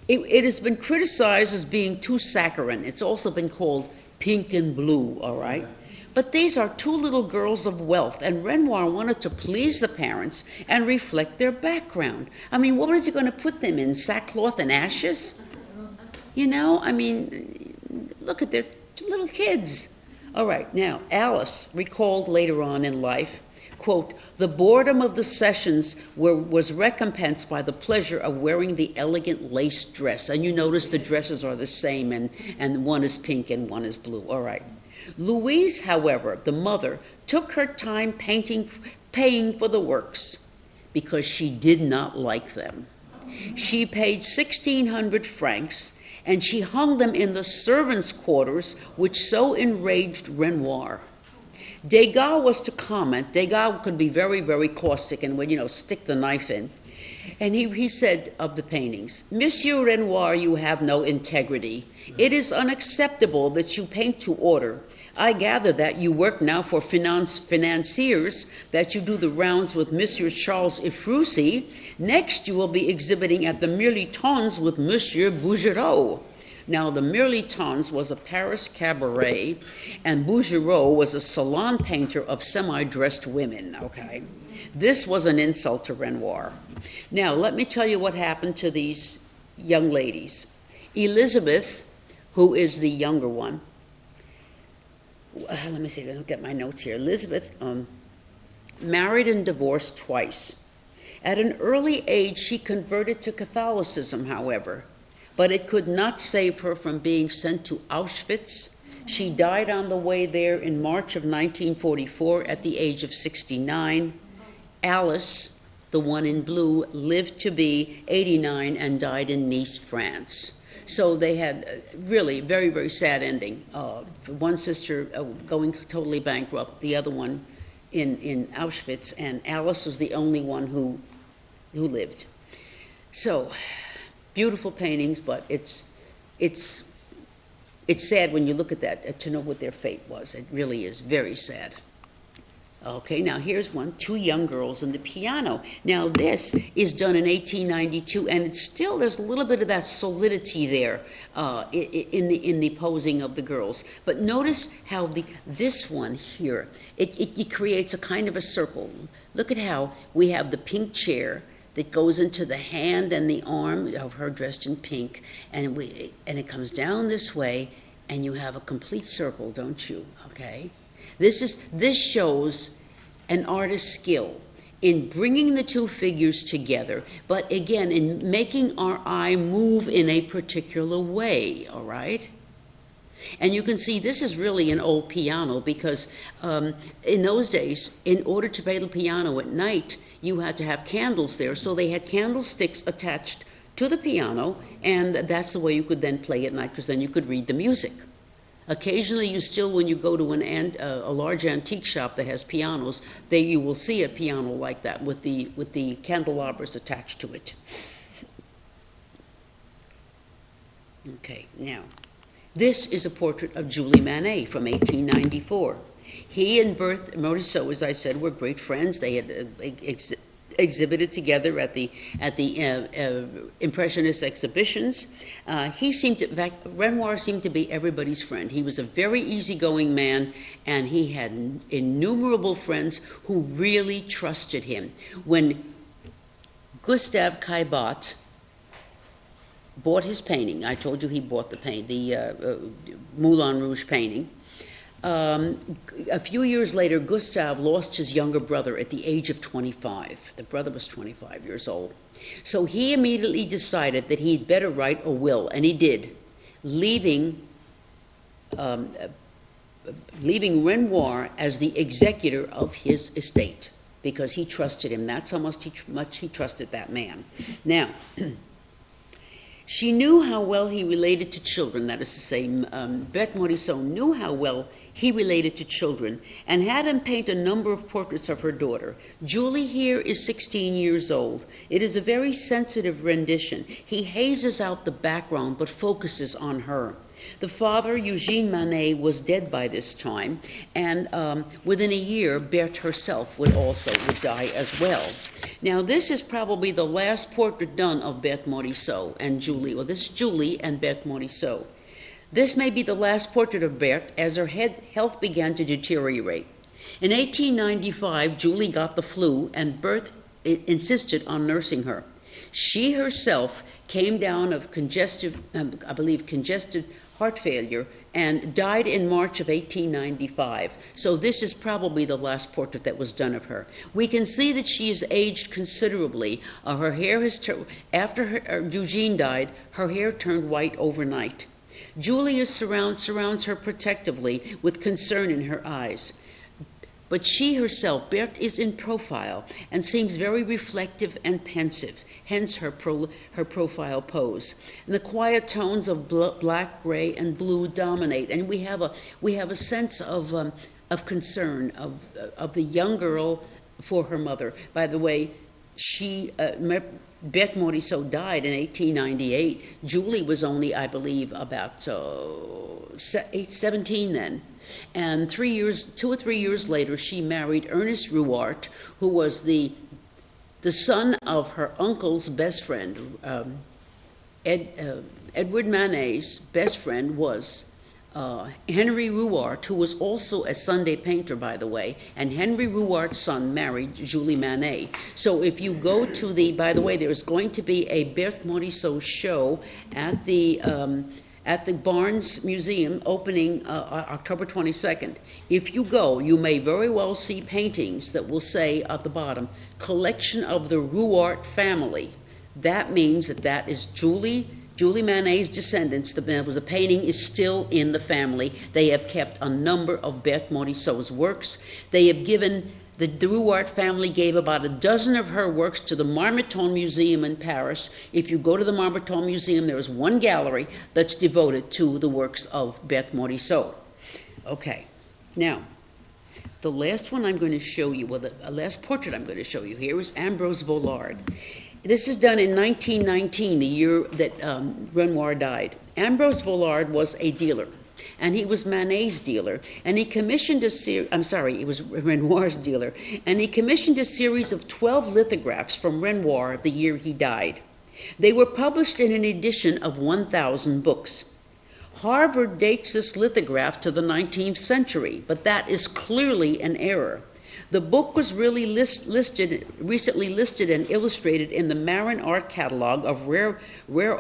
It has been criticized as being too saccharine. It's also been called pink and blue, all right? But these are two little girls of wealth, and Renoir wanted to please the parents and reflect their background. I mean, what is he going to put them in, sackcloth and ashes? You know, I mean, look at their little kids. All right, now, Alice recalled later on in life, quote, "The boredom of the sessions was recompensed by the pleasure of wearing the elegant lace dress." And you notice the dresses are the same, and one is pink and one is blue. All right. Louise, however, the mother, took her time paying for the works because she did not like them. She paid 1,600 francs, and she hung them in the servants' quarters, which so enraged Renoir. Degas was to comment. Degas could be very, very caustic and would, stick the knife in. And he said of the paintings, "Monsieur Renoir, you have no integrity. It is unacceptable that you paint to order. I gather that you work now for financiers, that you do the rounds with Monsieur Charles Ephrussi. Next, you will be exhibiting at the Mirlitons with Monsieur Bouguereau." Now, the Mirlitons was a Paris cabaret, and Bouguereau was a salon painter of semi-dressed women, okay? This was an insult to Renoir. Now, let me tell you what happened to these young ladies. Elizabeth, who is the younger one, let me see, I'll get my notes here. Elizabeth married and divorced twice. At an early age, she converted to Catholicism, however, but it could not save her from being sent to Auschwitz She died on the way there in March of 1944 at the age of 69. Alice, the one in blue, lived to be 89 and died in Nice, France. So they had really very, very sad ending. One sister going totally bankrupt, the other one in Auschwitz, and Alice was the only one who lived. So, beautiful paintings, but it's sad when you look at that to know what their fate was. It really is very sad. Okay, now here's one, two young girls and the piano. Now this is done in 1892, and it's still, there's a little bit of that solidity there in the posing of the girls. But notice how this one here, it creates a kind of a circle. Look at how we have the pink chair that goes into the hand and the arm of her dressed in pink, and it comes down this way, and you have a complete circle, don't you? Okay. This shows an artist's skill in bringing the two figures together, but again, in making our eye move in a particular way, all right? And you can see this is really an old piano because in those days, in order to play the piano at night, you had to have candles there. So they had candlesticks attached to the piano, and that's the way you could then play at night, because then you could read the music. Occasionally, you still, when you go to a large antique shop that has pianos, you will see a piano like that with the candelabras attached to it. Okay, now, this is a portrait of Julie Manet from 1894. He and Berthe Morisot, as I said, were great friends. They had exhibited together at the Impressionist exhibitions. In fact, Renoir seemed to be everybody's friend. He was a very easygoing man, and he had innumerable friends who really trusted him. When Gustave Caillebotte bought his painting, I told you he bought the Moulin Rouge painting. A few years later, Gustave lost his younger brother at the age of 25. The brother was 25 years old. So he immediately decided that he'd better write a will, and he did, leaving Renoir as the executor of his estate, because he trusted him. That's how much he trusted that man. Now, she knew how well he related to children. That is to say, Berthe Morisot knew how well he related to children and had him paint a number of portraits of her daughter. Julie here is 16 years old. It is a very sensitive rendition. He hazes out the background but focuses on her. The father, Eugene Manet, was dead by this time, and within a year, Berthe herself would die as well. Now, this is probably the last portrait done of Berthe Morisot and Julie. Well, this is Julie and Berthe Morisot. This may be the last portrait of Berthe as her health began to deteriorate. In 1895, Julie got the flu, and Berthe insisted on nursing her. She herself came down of congested heart failure and died in March of 1895. So this is probably the last portrait that was done of her. We can see that she has aged considerably. Her hair has after Eugene died, her hair turned white overnight. Julia surrounds her protectively with concern in her eyes. But she herself, Berthe, is in profile and seems very reflective and pensive, hence her profile pose. And the quiet tones of black, gray, and blue dominate, and we have a sense of concern of the young girl for her mother. By the way, Berthe Morisot died in 1898. Julie was only, I believe, about 17 then. And 2 or 3 years later, she married Ernest Ruart, who was the son of her uncle's best friend. Edward Manet's best friend was Henry Ruart, who was also a Sunday painter, by the way, and Henry Ruart's son married Julie Manet. So if you go to by the way, there's going to be a Berthe Morisot show at the Barnes Museum opening October 22nd. If you go, you may very well see paintings that will say at the bottom, collection of the Ruart family. That means that is Julie Julie Manet's descendants, the painting is still in the family. They have kept a number of Berthe Morisot's works. They have given, the Drouart family gave about a dozen of her works to the Marmottan Museum in Paris. If you go to the Marmottan Museum, there is one gallery that's devoted to the works of Berthe Morisot. Okay, now, the last one I'm going to show you, well, the last portrait I'm going to show you here is Ambrose Villard. This is done in 1919, the year that Renoir died. Ambrose Villard was a dealer, and he was Manet's dealer, and he commissioned a series, I'm sorry, it was Renoir's dealer, and he commissioned a series of 12 lithographs from Renoir the year he died. They were published in an edition of 1,000 books. Harvard dates this lithograph to the 19th century, but that is clearly an error. The book was really recently listed and illustrated in the Marin Art Catalog of rare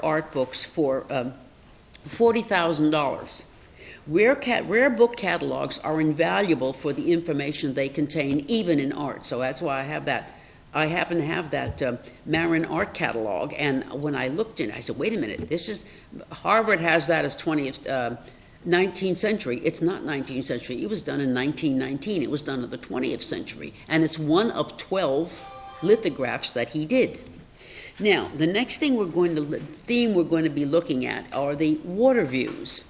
art books for $40,000. Rare book catalogs are invaluable for the information they contain, even in art. So that's why I have that. I happen to have that Marin Art Catalog, and when I looked in, I said, "Wait a minute! This is Harvard has that as 19th century. It's not 19th century. It was done in 1919. It was done in the 20th century. And it's one of 12 lithographs that he did." Now, the next theme we're going to be looking at are the water views.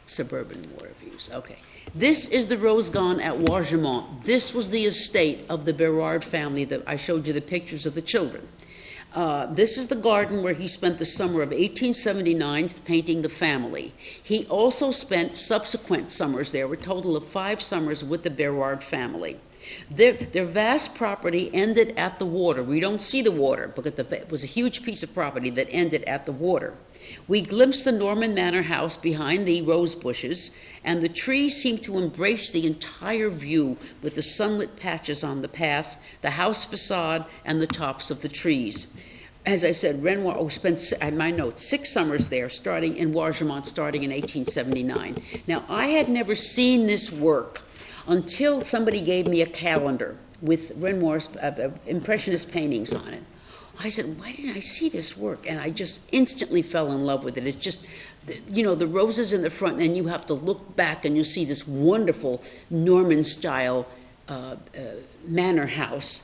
Suburban water views. Okay. This is the Rose Garden at Wargemont. This was the estate of the Villard family that I showed you the pictures of the children. This is the garden where he spent the summer of 1879 painting the family. He also spent subsequent summers there, a total of 5 summers with the Villard family. Their vast property ended at the water. We don't see the water because it was a huge piece of property that ended at the water. We glimpsed the Norman Manor house behind the rose bushes, and the trees seemed to embrace the entire view with the sunlit patches on the path, the house facade, and the tops of the trees. As I said, Renoir spent, in my notes, 6 summers there, starting in Wargemont, starting in 1879. Now, I had never seen this work until somebody gave me a calendar with Renoir's Impressionist paintings on it. I said, why didn't I see this work? And I just instantly fell in love with it. It's just, you know, the roses in the front, and you have to look back and you see this wonderful Norman-style manor house.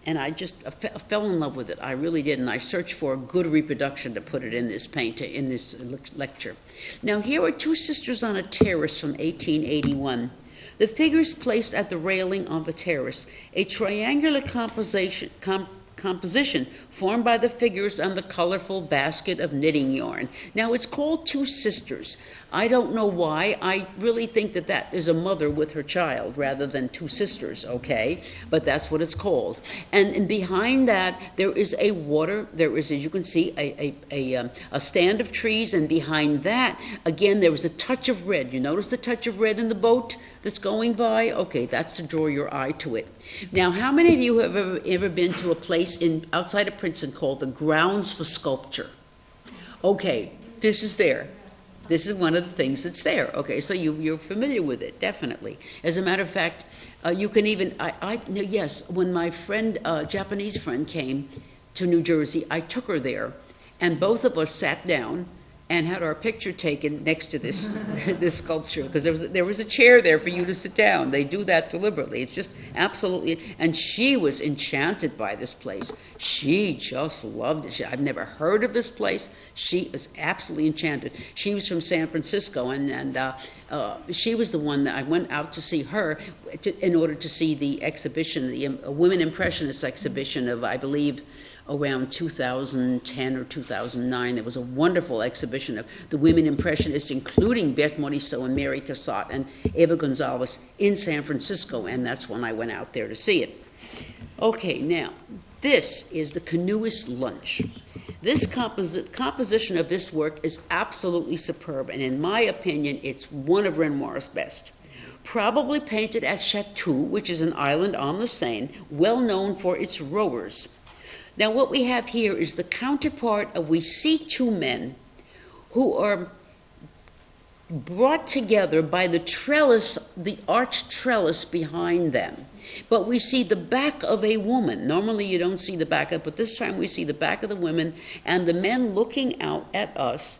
And I just fell in love with it. I really did, and I searched for a good reproduction to put it in this in this lecture. Now, here are 2 sisters on a terrace from 1881. The figures placed at the railing on the terrace, a triangular composition formed by the figures on the colorful basket of knitting yarn. Now, it's called 2 sisters. I don't know why. I really think that that is a mother with her child rather than 2 sisters, okay? But that's what it's called. And behind that, there is a water, there is, as you can see, a stand of trees, and behind that, again, there was a touch of red. You notice the touch of red in the boat that's going by? Okay, that's to draw your eye to it. Now, how many of you have ever been to a place outside of Princeton called the Grounds for Sculpture? Okay, this is there. This is one of the things that's there. Okay, so you're familiar with it, definitely. As a matter of fact, you can even, yes, when my friend, Japanese friend came to New Jersey, I took her there, and both of us sat down and had our picture taken next to this this sculpture, because there was a chair there for you to sit down. They do that deliberately. It's just absolutely, and she was enchanted by this place. She just loved it. I've never heard of this place. She is absolutely enchanted. She was from San Francisco, and she was the one that I went out to see her in order to see the exhibition, the Women Impressionists exhibition of, I believe, around 2010 or 2009. There was a wonderful exhibition of the women impressionists, including Berthe Morisot and Mary Cassatt and Eva Gonzalez in San Francisco, and that's when I went out there to see it. Okay, now, this is the Canoeist Lunch. This composition of this work is absolutely superb, and in my opinion, it's one of Renoir's best. Probably painted at Chatou, which is an island on the Seine, well known for its rowers. Now, what we have here is the counterpart of, we see 2 men who are brought together by the trellis, the arched trellis behind them. But we see the back of a woman. Normally you don't see the back of, but this time we see the back of the women and the men looking out at us,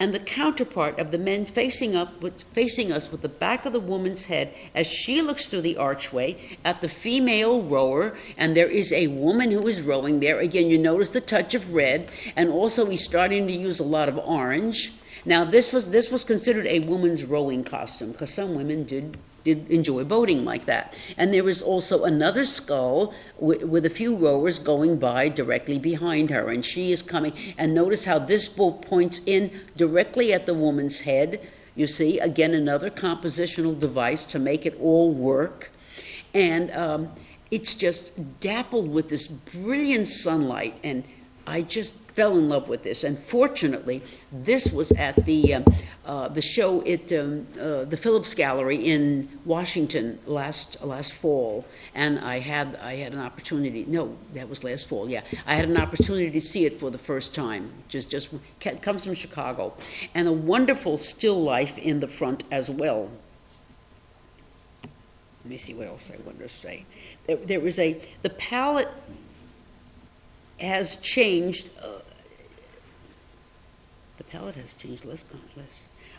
and the counterpart of the men facing us with the back of the woman's head as she looks through the archway at the female rower, and there is a woman who is rowing there. Again, you notice the touch of red, and also he's starting to use a lot of orange. Now, this was considered a woman's rowing costume, because some women did enjoy boating like that. And there is also another scull with a few rowers going by directly behind her, and she is coming. And notice how this boat points in directly at the woman's head. You see, again, another compositional device to make it all work. And it's just dappled with this brilliant sunlight, and I just fell in love with this. And fortunately, this was at the show at the Phillips Gallery in Washington last fall, and I had an opportunity. No, that was last fall. Yeah, I had an opportunity to see it for the first time. Just comes from Chicago, and a wonderful still life in the front as well. Let me see what else I want to say. There is the palette has changed. The palette has changed. Less.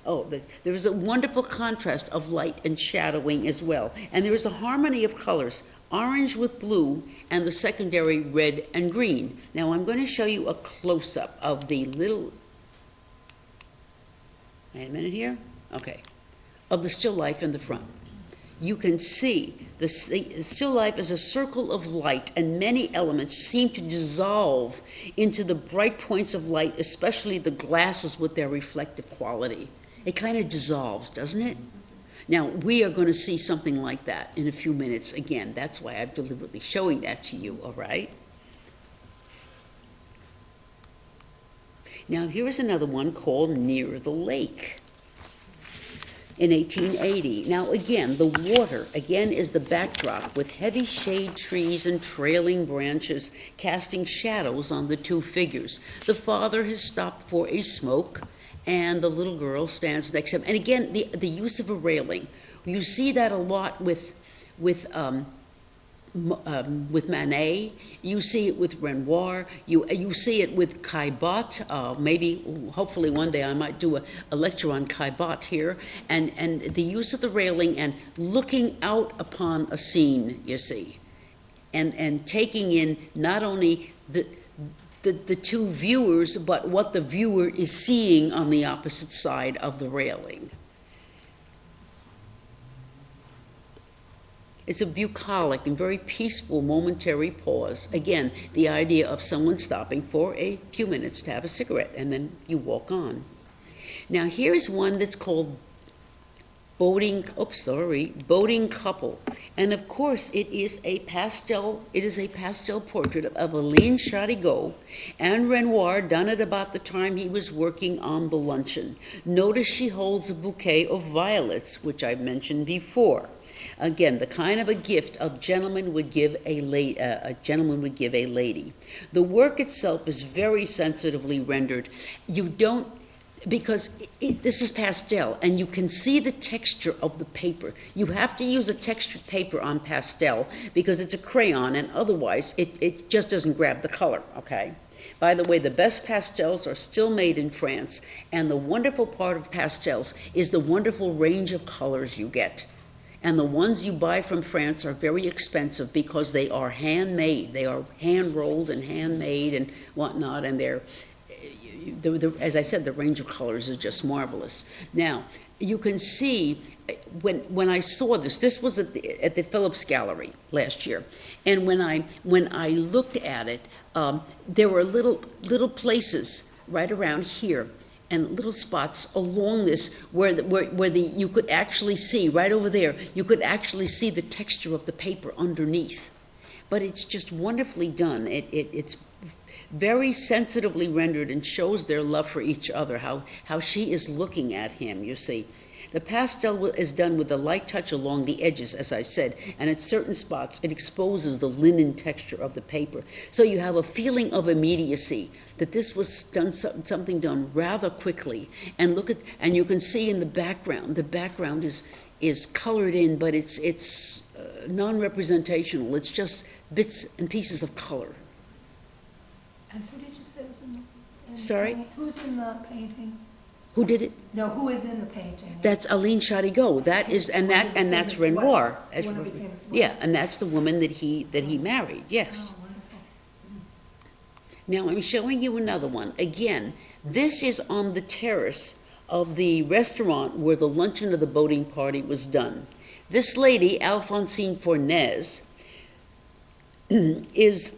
Oh, there is a wonderful contrast of light and shadowing as well, and there is a harmony of colors: orange with blue, and the secondary red and green. Now I'm going to show you a close-up of the little. Wait a minute here. Okay, of the still life in the front. You can see the still life is a circle of light, and many elements seem to dissolve into the bright points of light, especially the glasses with their reflective quality. It kind of dissolves, doesn't it? Now, we are going to see something like that in a few minutes again. That's why I'm deliberately showing that to you, all right? Now, here is another one called Near the Lake. In 1880. Now again, the water, again, is the backdrop with heavy shade trees and trailing branches casting shadows on the two figures. The father has stopped for a smoke, and the little girl stands next to him. And again, the use of a railing. You see that a lot with Manet, you see it with Renoir, you see it with Caillebotte. Maybe, hopefully one day I might do a lecture on Caillebotte here, and the use of the railing and looking out upon a scene, you see, and taking in not only the two viewers, but what the viewer is seeing on the opposite side of the railing. It's a bucolic and very peaceful momentary pause. Again, the idea of someone stopping for a few minutes to have a cigarette, and then you walk on. Now here's one that's called Boating Couple. And of course it is a pastel portrait of Eveline Charigot and Renoir, done at about the time he was working on the luncheon. Notice she holds a bouquet of violets, which I've mentioned before. Again, the kind of a gift a gentleman would give a lady. The work itself is very sensitively rendered. You don't, because this is pastel, and you can see the texture of the paper. You have to use a textured paper on pastel because it's a crayon, and otherwise it just doesn't grab the color, okay? By the way, the best pastels are still made in France, and the wonderful part of pastels is the wonderful range of colors you get. And the ones you buy from France are very expensive because they are handmade. They are hand-rolled and handmade and whatnot, and they're, as I said, the range of colors is just marvelous. Now, you can see, when I saw this was at the Phillips Gallery last year, and when I looked at it, there were little places right around here, and little spots along this where you could actually see, right over there, you could actually see the texture of the paper underneath. But it's just wonderfully done. It's very sensitively rendered and shows their love for each other, how she is looking at him, you see. The pastel is done with a light touch along the edges, as I said, and at certain spots it exposes the linen texture of the paper. So you have a feeling of immediacy, that this was done, something done rather quickly. And and you can see in the background is colored in, but it's non-representational. It's just bits and pieces of color. And who did you say was in the Sorry? painting? Who's in the painting? Who did it? No, who is in the painting? That's Irene Chan. That is, and that's Renior. The one who became a sword. Yeah, and that's the woman that he married. Yes. Oh, wonderful. Now I'm showing you another one. Again, this is on the terrace of the restaurant where the luncheon of the boating party was done. This lady, Alphonsine Fornez, is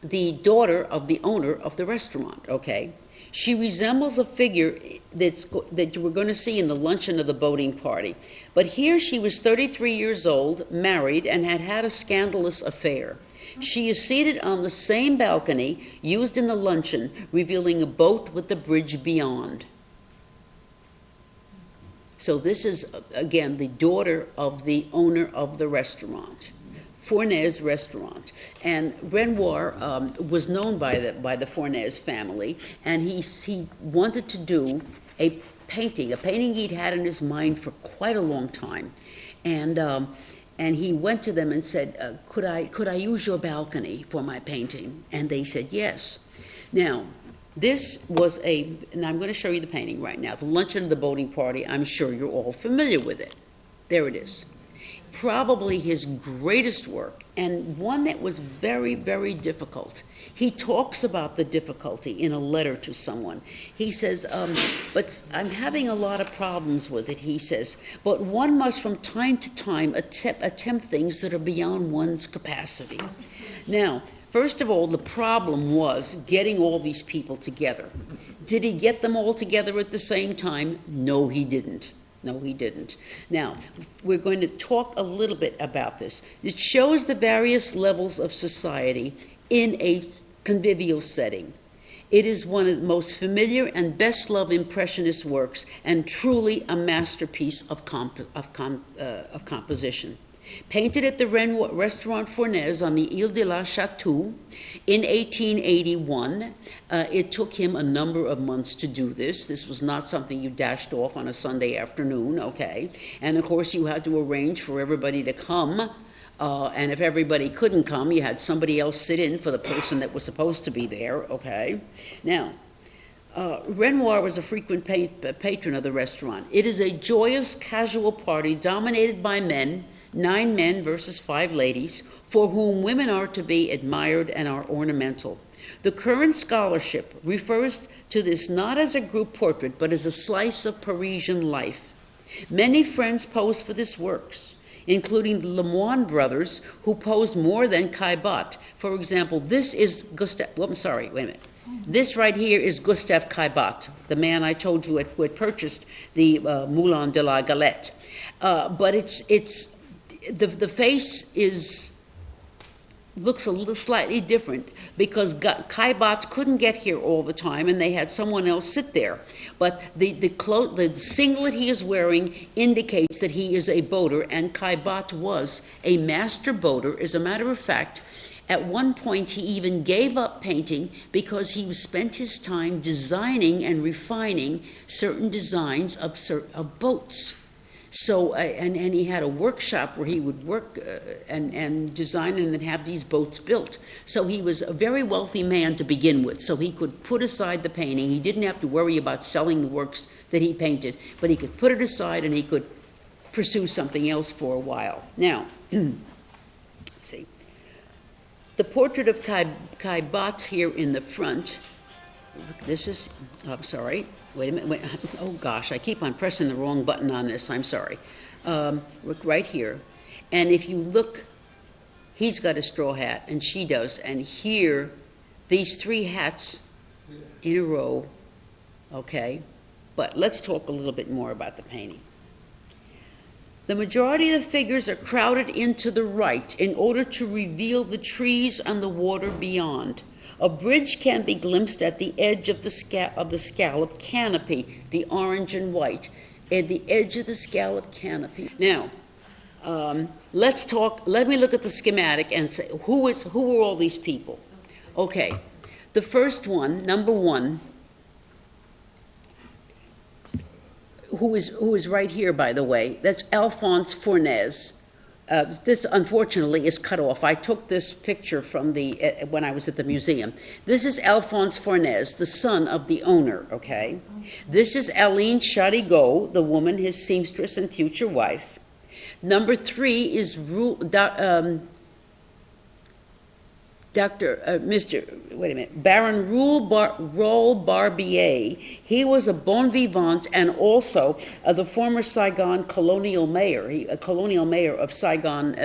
the daughter of the owner of the restaurant, okay? She resembles a figure that you were going to see in the luncheon of the boating party. But here she was 33 years old, married, and had had a scandalous affair. She is seated on the same balcony used in the luncheon, revealing a boat with the bridge beyond. So this is, again, the daughter of the owner of the restaurant. Fornez restaurant, and Renoir was known by the Fornez family, and he wanted to do a painting he'd had in his mind for quite a long time, and he went to them and said, could I use your balcony for my painting? And they said yes. Now, this was and I'm going to show you the painting right now. The luncheon of the boating party. I'm sure you're all familiar with it. There it is. Probably his greatest work, and one that was very, very difficult. He talks about the difficulty in a letter to someone. He says, but I'm having a lot of problems with it, he says, but one must from time to time attempt things that are beyond one's capacity. Now, first of all, the problem was getting all these people together. Did he get them all together at the same time? No, he didn't. No, he didn't. Now, we're going to talk a little bit about this. It shows the various levels of society in a convivial setting. It is one of the most familiar and best-loved Impressionist works, and truly a masterpiece of composition. Painted at the Restaurant Fornez on the Ile de la Chateau in 1881. It took him a number of months to do this. This was not something you dashed off on a Sunday afternoon, okay? And of course you had to arrange for everybody to come, and if everybody couldn't come, you had somebody else sit in for the person that was supposed to be there, okay? Now, Renoir was a frequent patron of the restaurant. It is a joyous, casual party dominated by men, 9 men versus 5 ladies, for whom women are to be admired and are ornamental. The current scholarship refers to this not as a group portrait, but as a slice of Parisian life. Many friends posed for this works, including the Lemoine brothers, who posed more than Caillebotte. For example, this is Gustave, well, I'm sorry, wait a minute. This right here is Gustave Caillebotte, the man I told you who had purchased the Moulin de la Galette. But the face looks a little slightly different because Caillebotte couldn't get here all the time, and they had someone else sit there. But the singlet he is wearing indicates that he is a boater, and Caillebotte was a master boater. As a matter of fact, at one point he even gave up painting because he spent his time designing and refining certain designs of boats. So, and he had a workshop where he would work and design and then have these boats built. So he was a very wealthy man to begin with, so he could put aside the painting. He didn't have to worry about selling the works that he painted, but he could put it aside and he could pursue something else for a while. Now, see, the portrait of Caillebotte here in the front, this is, I'm sorry, wait a minute, wait, oh gosh, I keep on pressing the wrong button on this, I'm sorry. Look right here. And if you look, he's got a straw hat, and she does, and here, these 3 hats in a row, okay? But let's talk a little bit more about the painting. The majority of the figures are crowded into the right in order to reveal the trees and the water beyond. A bridge can be glimpsed at the edge of the scallop canopy, the orange and white. at the edge of the scallop canopy. Now, let me look at the schematic and say, who are all these people? Okay, the first one, number one, who is right here, by the way, that's Alphonse Fornez. This, unfortunately, is cut off. I took this picture from when I was at the museum. This is Alphonse Fornez, the son of the owner, okay? This is Aline Charigot, the woman, his seamstress and future wife. Number three is Baron Roll Barbier. He was a bon vivant and also the former Saigon colonial mayor, a colonial mayor of Saigon,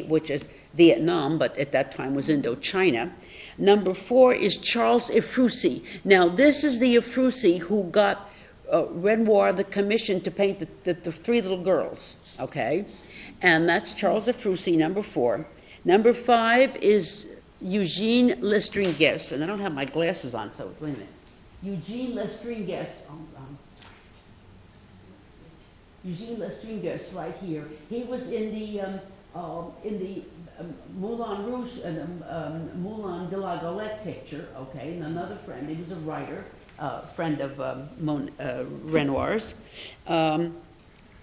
which is Vietnam, but at that time was Indochina. Number four is Charles Ephrussi. Now, this is the Ephrussi who got Renoir the commission to paint the three little girls, okay? And that's Charles Ephrussi, number four. Number five is Eugene Lestringues, and I don't have my glasses on, so wait a minute. Eugene Lestringues, Eugene Lestringues, right here. He was in the Moulin Rouge, Moulin de la Galette picture, okay, and another friend. He was a writer, friend of Renoir's. And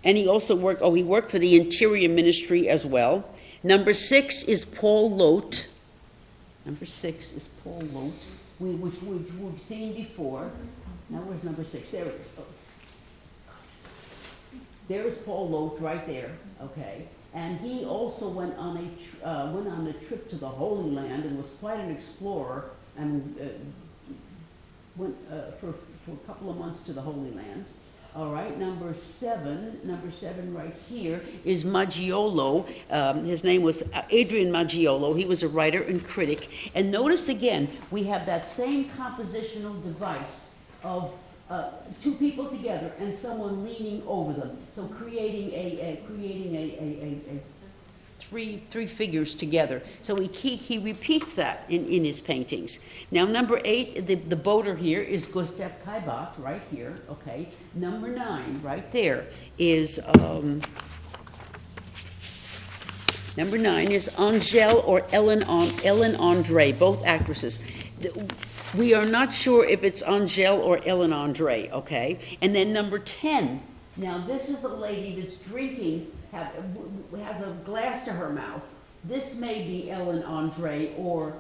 he also worked for the Interior Ministry as well. Number six is Paul Lotte. Number six is Paul Lotte, which we've seen before. Now, where's number six? There it is. Oh. There is Paul Lotte right there, okay. And he also went on a trip to the Holy Land and was quite an explorer and went for a couple of months to the Holy Land. All right, number seven right here is Maggiolo. His name was Adrian Maggiolo. He was a writer and critic. And notice again, we have that same compositional device of two people together and someone leaning over them. So creating three figures together. So he repeats that in his paintings. Now, number eight, the boater here is Gustave Caillebotte, right here, okay. Number nine, right there, is Angèle or Ellen André, both actresses. We are not sure if it's Angèle or Ellen André, okay? And then number 10, now this is a lady that's drinking, has a glass to her mouth. This may be Ellen André or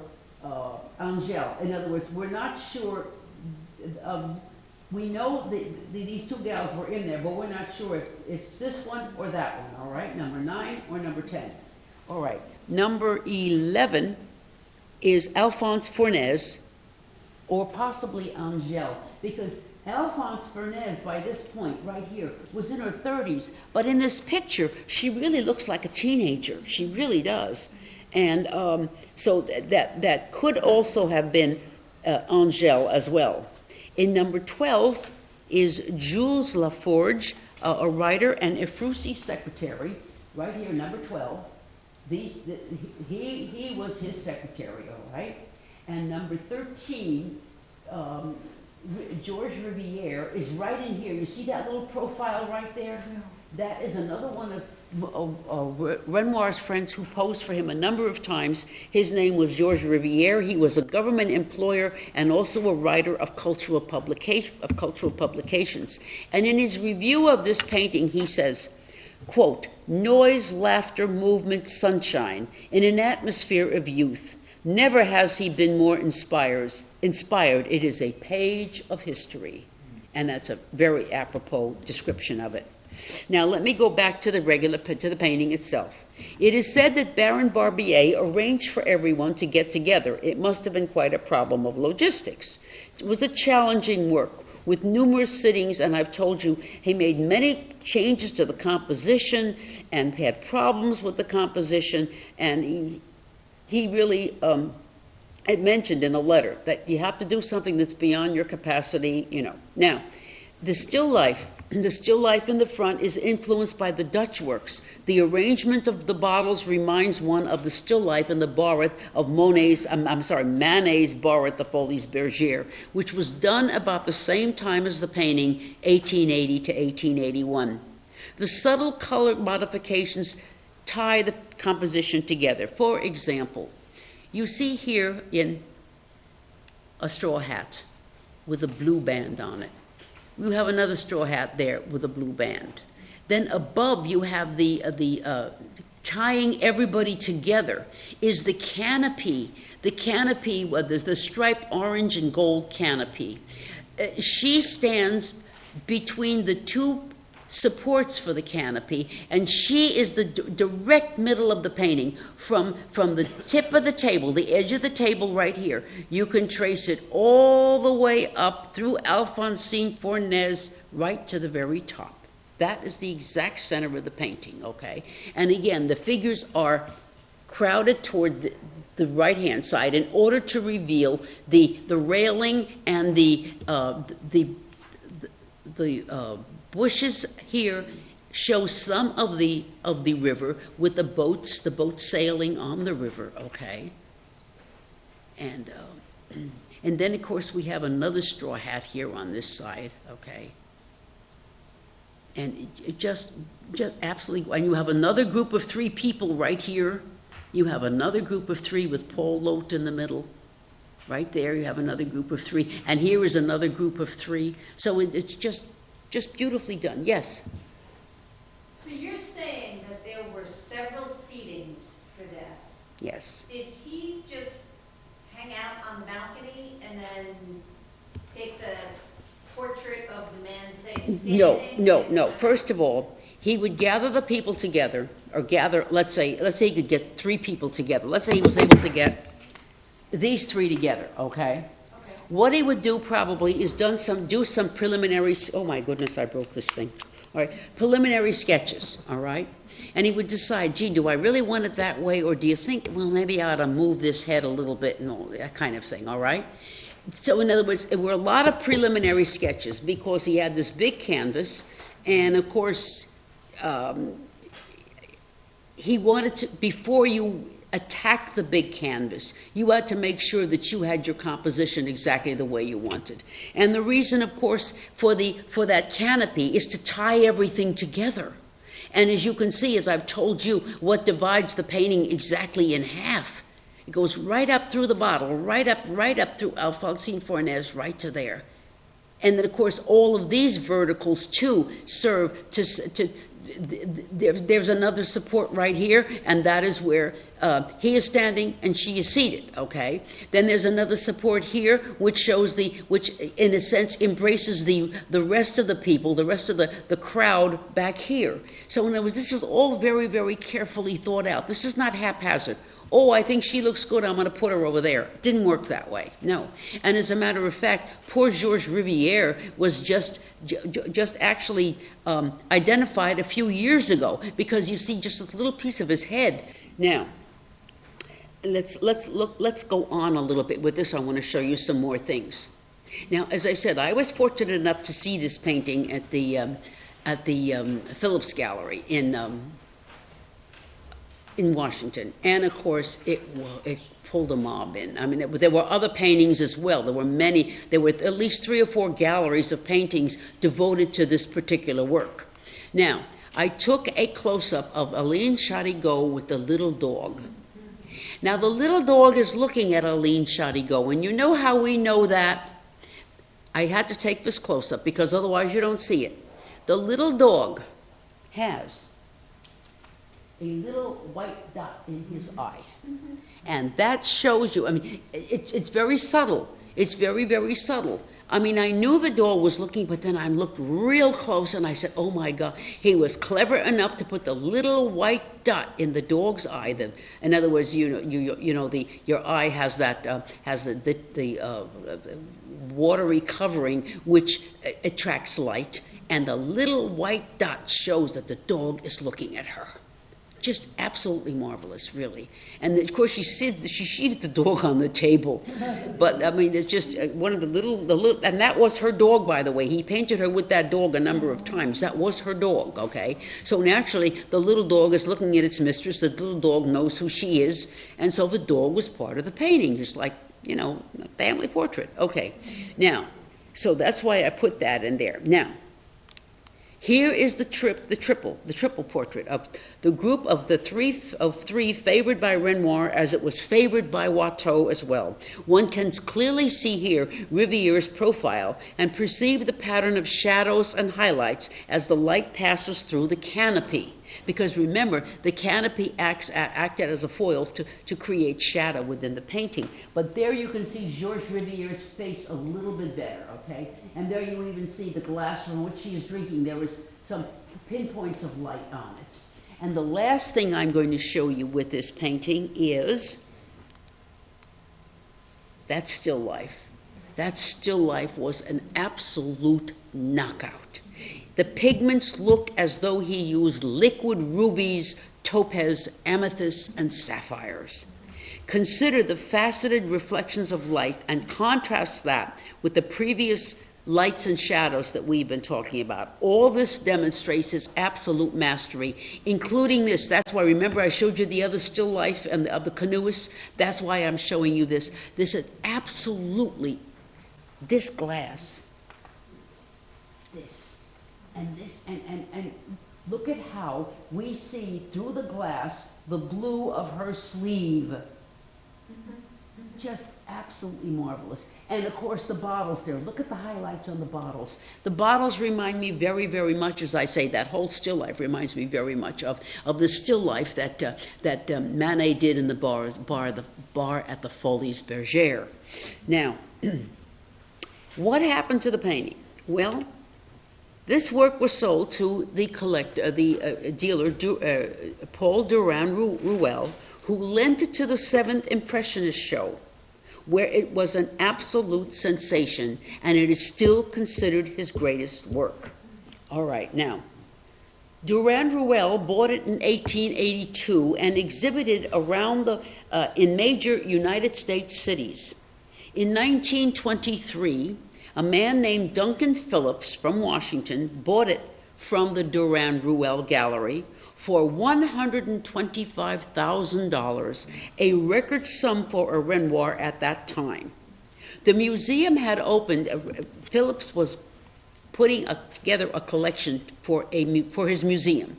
Angèle. In other words, we're not sure. We know these two gals were in there, but we're not sure if it's this one or that one, all right? Number 9 or number 10. All right. Number 11 is Alphonse Fornez or possibly Angèle, because Alphonse Fornez, by this point right here, was in her 30s, but in this picture, she really looks like a teenager. She really does. And so that could also have been Angèle as well. In number 12 is Jules Laforge, a writer and Ephrussi secretary, right here, number 12. He was his secretary, all right? And number 13, Georges Rivière is right in here. You see that little profile right there? Yeah. That is another one of Renoir's friends who posed for him a number of times. His name was Georges Rivière. He was a government employer and also a writer of cultural publications. And in his review of this painting, he says, quote, "Noise, laughter, movement, sunshine, in an atmosphere of youth. Never has he been more inspired. It is a page of history." And that's a very apropos description of it. Now, let me go back to the painting itself. It is said that Baron Barbier arranged for everyone to get together. It must have been quite a problem of logistics. It was a challenging work with numerous sittings, and I've told you he made many changes to the composition and had problems with the composition, and he really had mentioned in a letter that you have to do something that's beyond your capacity, you know. Now, The still life in the front is influenced by the Dutch works. The arrangement of the bottles reminds one of the still life in the Barret of Manet's Barret, the Folies Bergère, which was done about the same time as the painting, 1880 to 1881. The subtle color modifications tie the composition together. For example, you see here in a straw hat with a blue band on it. You have another straw hat there with a blue band. Then above you have the tying everybody together is the canopy. The canopy, there's the striped orange and gold canopy. She stands between the two supports for the canopy, and she is the direct middle of the painting from the tip of the table, the edge of the table right here. You can trace it all the way up through Alphonsine Fornés right to the very top. That is the exact center of the painting, okay? And again, the figures are crowded toward the right-hand side in order to reveal the railing and the bushes here show some of the river with the boats sailing on the river, okay? And then, of course, we have another straw hat here on this side, okay? And it just absolutely, and you have another group of 3 people right here. You have another group of 3 with Paul Lotte in the middle. Right there, you have another group of 3. And here is another group of 3. So it's just beautifully done. Yes? So you're saying that there were several seatings for this? Yes. Did he just hang out on the balcony and then take the portrait of the man, say, standing? No. First of all, he would gather the people together, or let's say he could get 3 people together. Let's say he was able to get these 3 together, okay? What he would do probably is do some preliminary, oh my goodness, I broke this thing. All right, preliminary sketches, all right? And he would decide, gee, do I really want it that way, or do you think, well, maybe I ought to move this head a little bit and all that kind of thing, all right? So in other words, there were a lot of preliminary sketches because he had this big canvas, and of course, he wanted to, before you attack the big canvas, you had to make sure that you had your composition exactly the way you wanted. And the reason, of course, for that canopy is to tie everything together. And as you can see, as I've told you, what divides the painting exactly in half. It goes right up through the bottle, right up through Alphonsine Fornés, right to there. And then, of course, all of these verticals, too, serve to there's another support right here, and that is where he is standing and she is seated, okay? Then there's another support here, which shows which in a sense embraces the rest of the people, the rest of the crowd back here. So in other words, this is all very, very carefully thought out. This is not haphazard. Oh, I think she looks good, I'm going to put her over there. It didn't work that way, no. And as a matter of fact, poor Georges Rivière was just actually identified a few years ago, because you see just this little piece of his head. Now, let's go on a little bit with this. I want to show you some more things. Now, as I said, I was fortunate enough to see this painting at the Phillips Gallery in Washington, and of course it pulled a mob in. I mean, there were other paintings as well. There were at least 3 or 4 galleries of paintings devoted to this particular work. Now, I took a close-up of Irene Chan with the little dog. Now, the little dog is looking at Irene Chan, and you know how we know that? I had to take this close-up because otherwise you don't see it. The little dog has a little white dot in his eye. And that shows you, I mean, it's very subtle. It's very, very subtle. I mean, I knew the dog was looking, but then I looked real close and I said, oh my God, he was clever enough to put the little white dot in the dog's eye. In other words, your eye has that, the watery covering which attracts light, and the little white dot shows that the dog is looking at her. just absolutely marvelous, really. And of course, she sheeted the dog on the table. But I mean, it's just one of the little, and that was her dog, by the way. He painted her with that dog a number of times. That was her dog, okay? So naturally, the little dog is looking at its mistress. The little dog knows who she is. And so the dog was part of the painting, just like, you know, a family portrait. Okay. Now, so that's why I put that in there. Now, here is the triple portrait of the group of three favored by Renoir, as it was favored by Watteau as well. One can clearly see here Riviere's profile and perceive the pattern of shadows and highlights as the light passes through the canopy. Because remember, the canopy acted as a foil to create shadow within the painting. But there you can see Georges Riviere's face a little bit better, okay? And there you even see the glass from which she is drinking. There was some pinpoints of light on it. And the last thing I'm going to show you with this painting is that still life. That still life was an absolute knockout. The pigments look as though he used liquid rubies, topaz, amethysts, and sapphires. Consider the faceted reflections of light and contrast that with the previous lights and shadows that we've been talking about. All this demonstrates his absolute mastery, including this. That's why, remember, I showed you the other still life of the canoeists? That's why I'm showing you this. This is absolutely, this glass, and look at how we see through the glass the blue of her sleeve. Just absolutely marvelous. And of course the bottles there. Look at the highlights on the bottles. The bottles remind me very, very much, as I say, that whole still life reminds me very much of the still life that Manet did in the bar at the Folies Bergère. Now, what happened to the painting? Well, this work was sold to the collector, dealer, Paul Durand-Ruel, who lent it to the 7th Impressionist show, where it was an absolute sensation, and it is still considered his greatest work. All right, now, Durand-Ruel bought it in 1882 and exhibited around in major United States cities. In 1923, a man named Duncan Phillips from Washington bought it from the Durand-Ruel Gallery for $125,000, a record sum for a Renoir at that time. The museum had opened, Phillips was putting together a collection for his museum.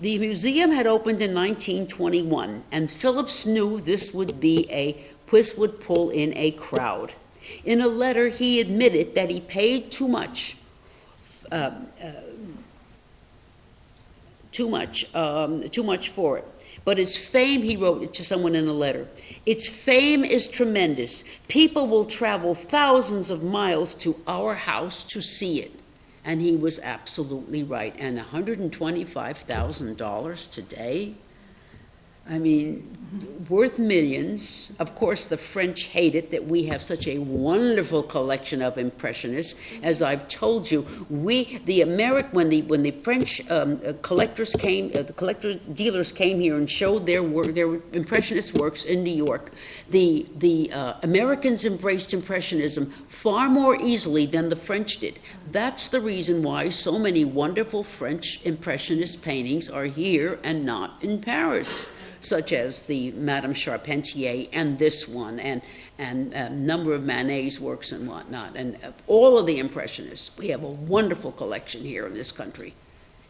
The museum had opened in 1921, and Phillips knew this would pull in a crowd. In a letter, he admitted that he paid too much for it. But its fame, he wrote it to someone in a letter, its fame is tremendous. People will travel thousands of miles to our house to see it. And he was absolutely right. And $125,000 today? I mean, worth millions. Of course, the French hate it that we have such a wonderful collection of Impressionists. As I've told you, when the French collectors came, the dealers came here and showed their Impressionist works in New York, the Americans embraced Impressionism far more easily than the French did. That's the reason why so many wonderful French Impressionist paintings are here and not in Paris, such as the Madame Charpentier and this one, and a number of Manet's works and whatnot, and all of the Impressionists. We have a wonderful collection here in this country,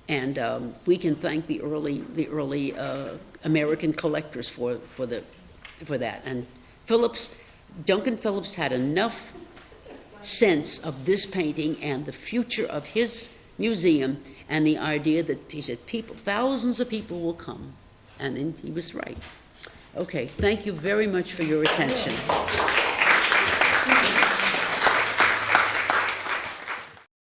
and we can thank the early American collectors for that. And Duncan Phillips had enough sense of this painting and the future of his museum, and the idea that he said thousands of people will come. And he was right. Okay, thank you very much for your attention.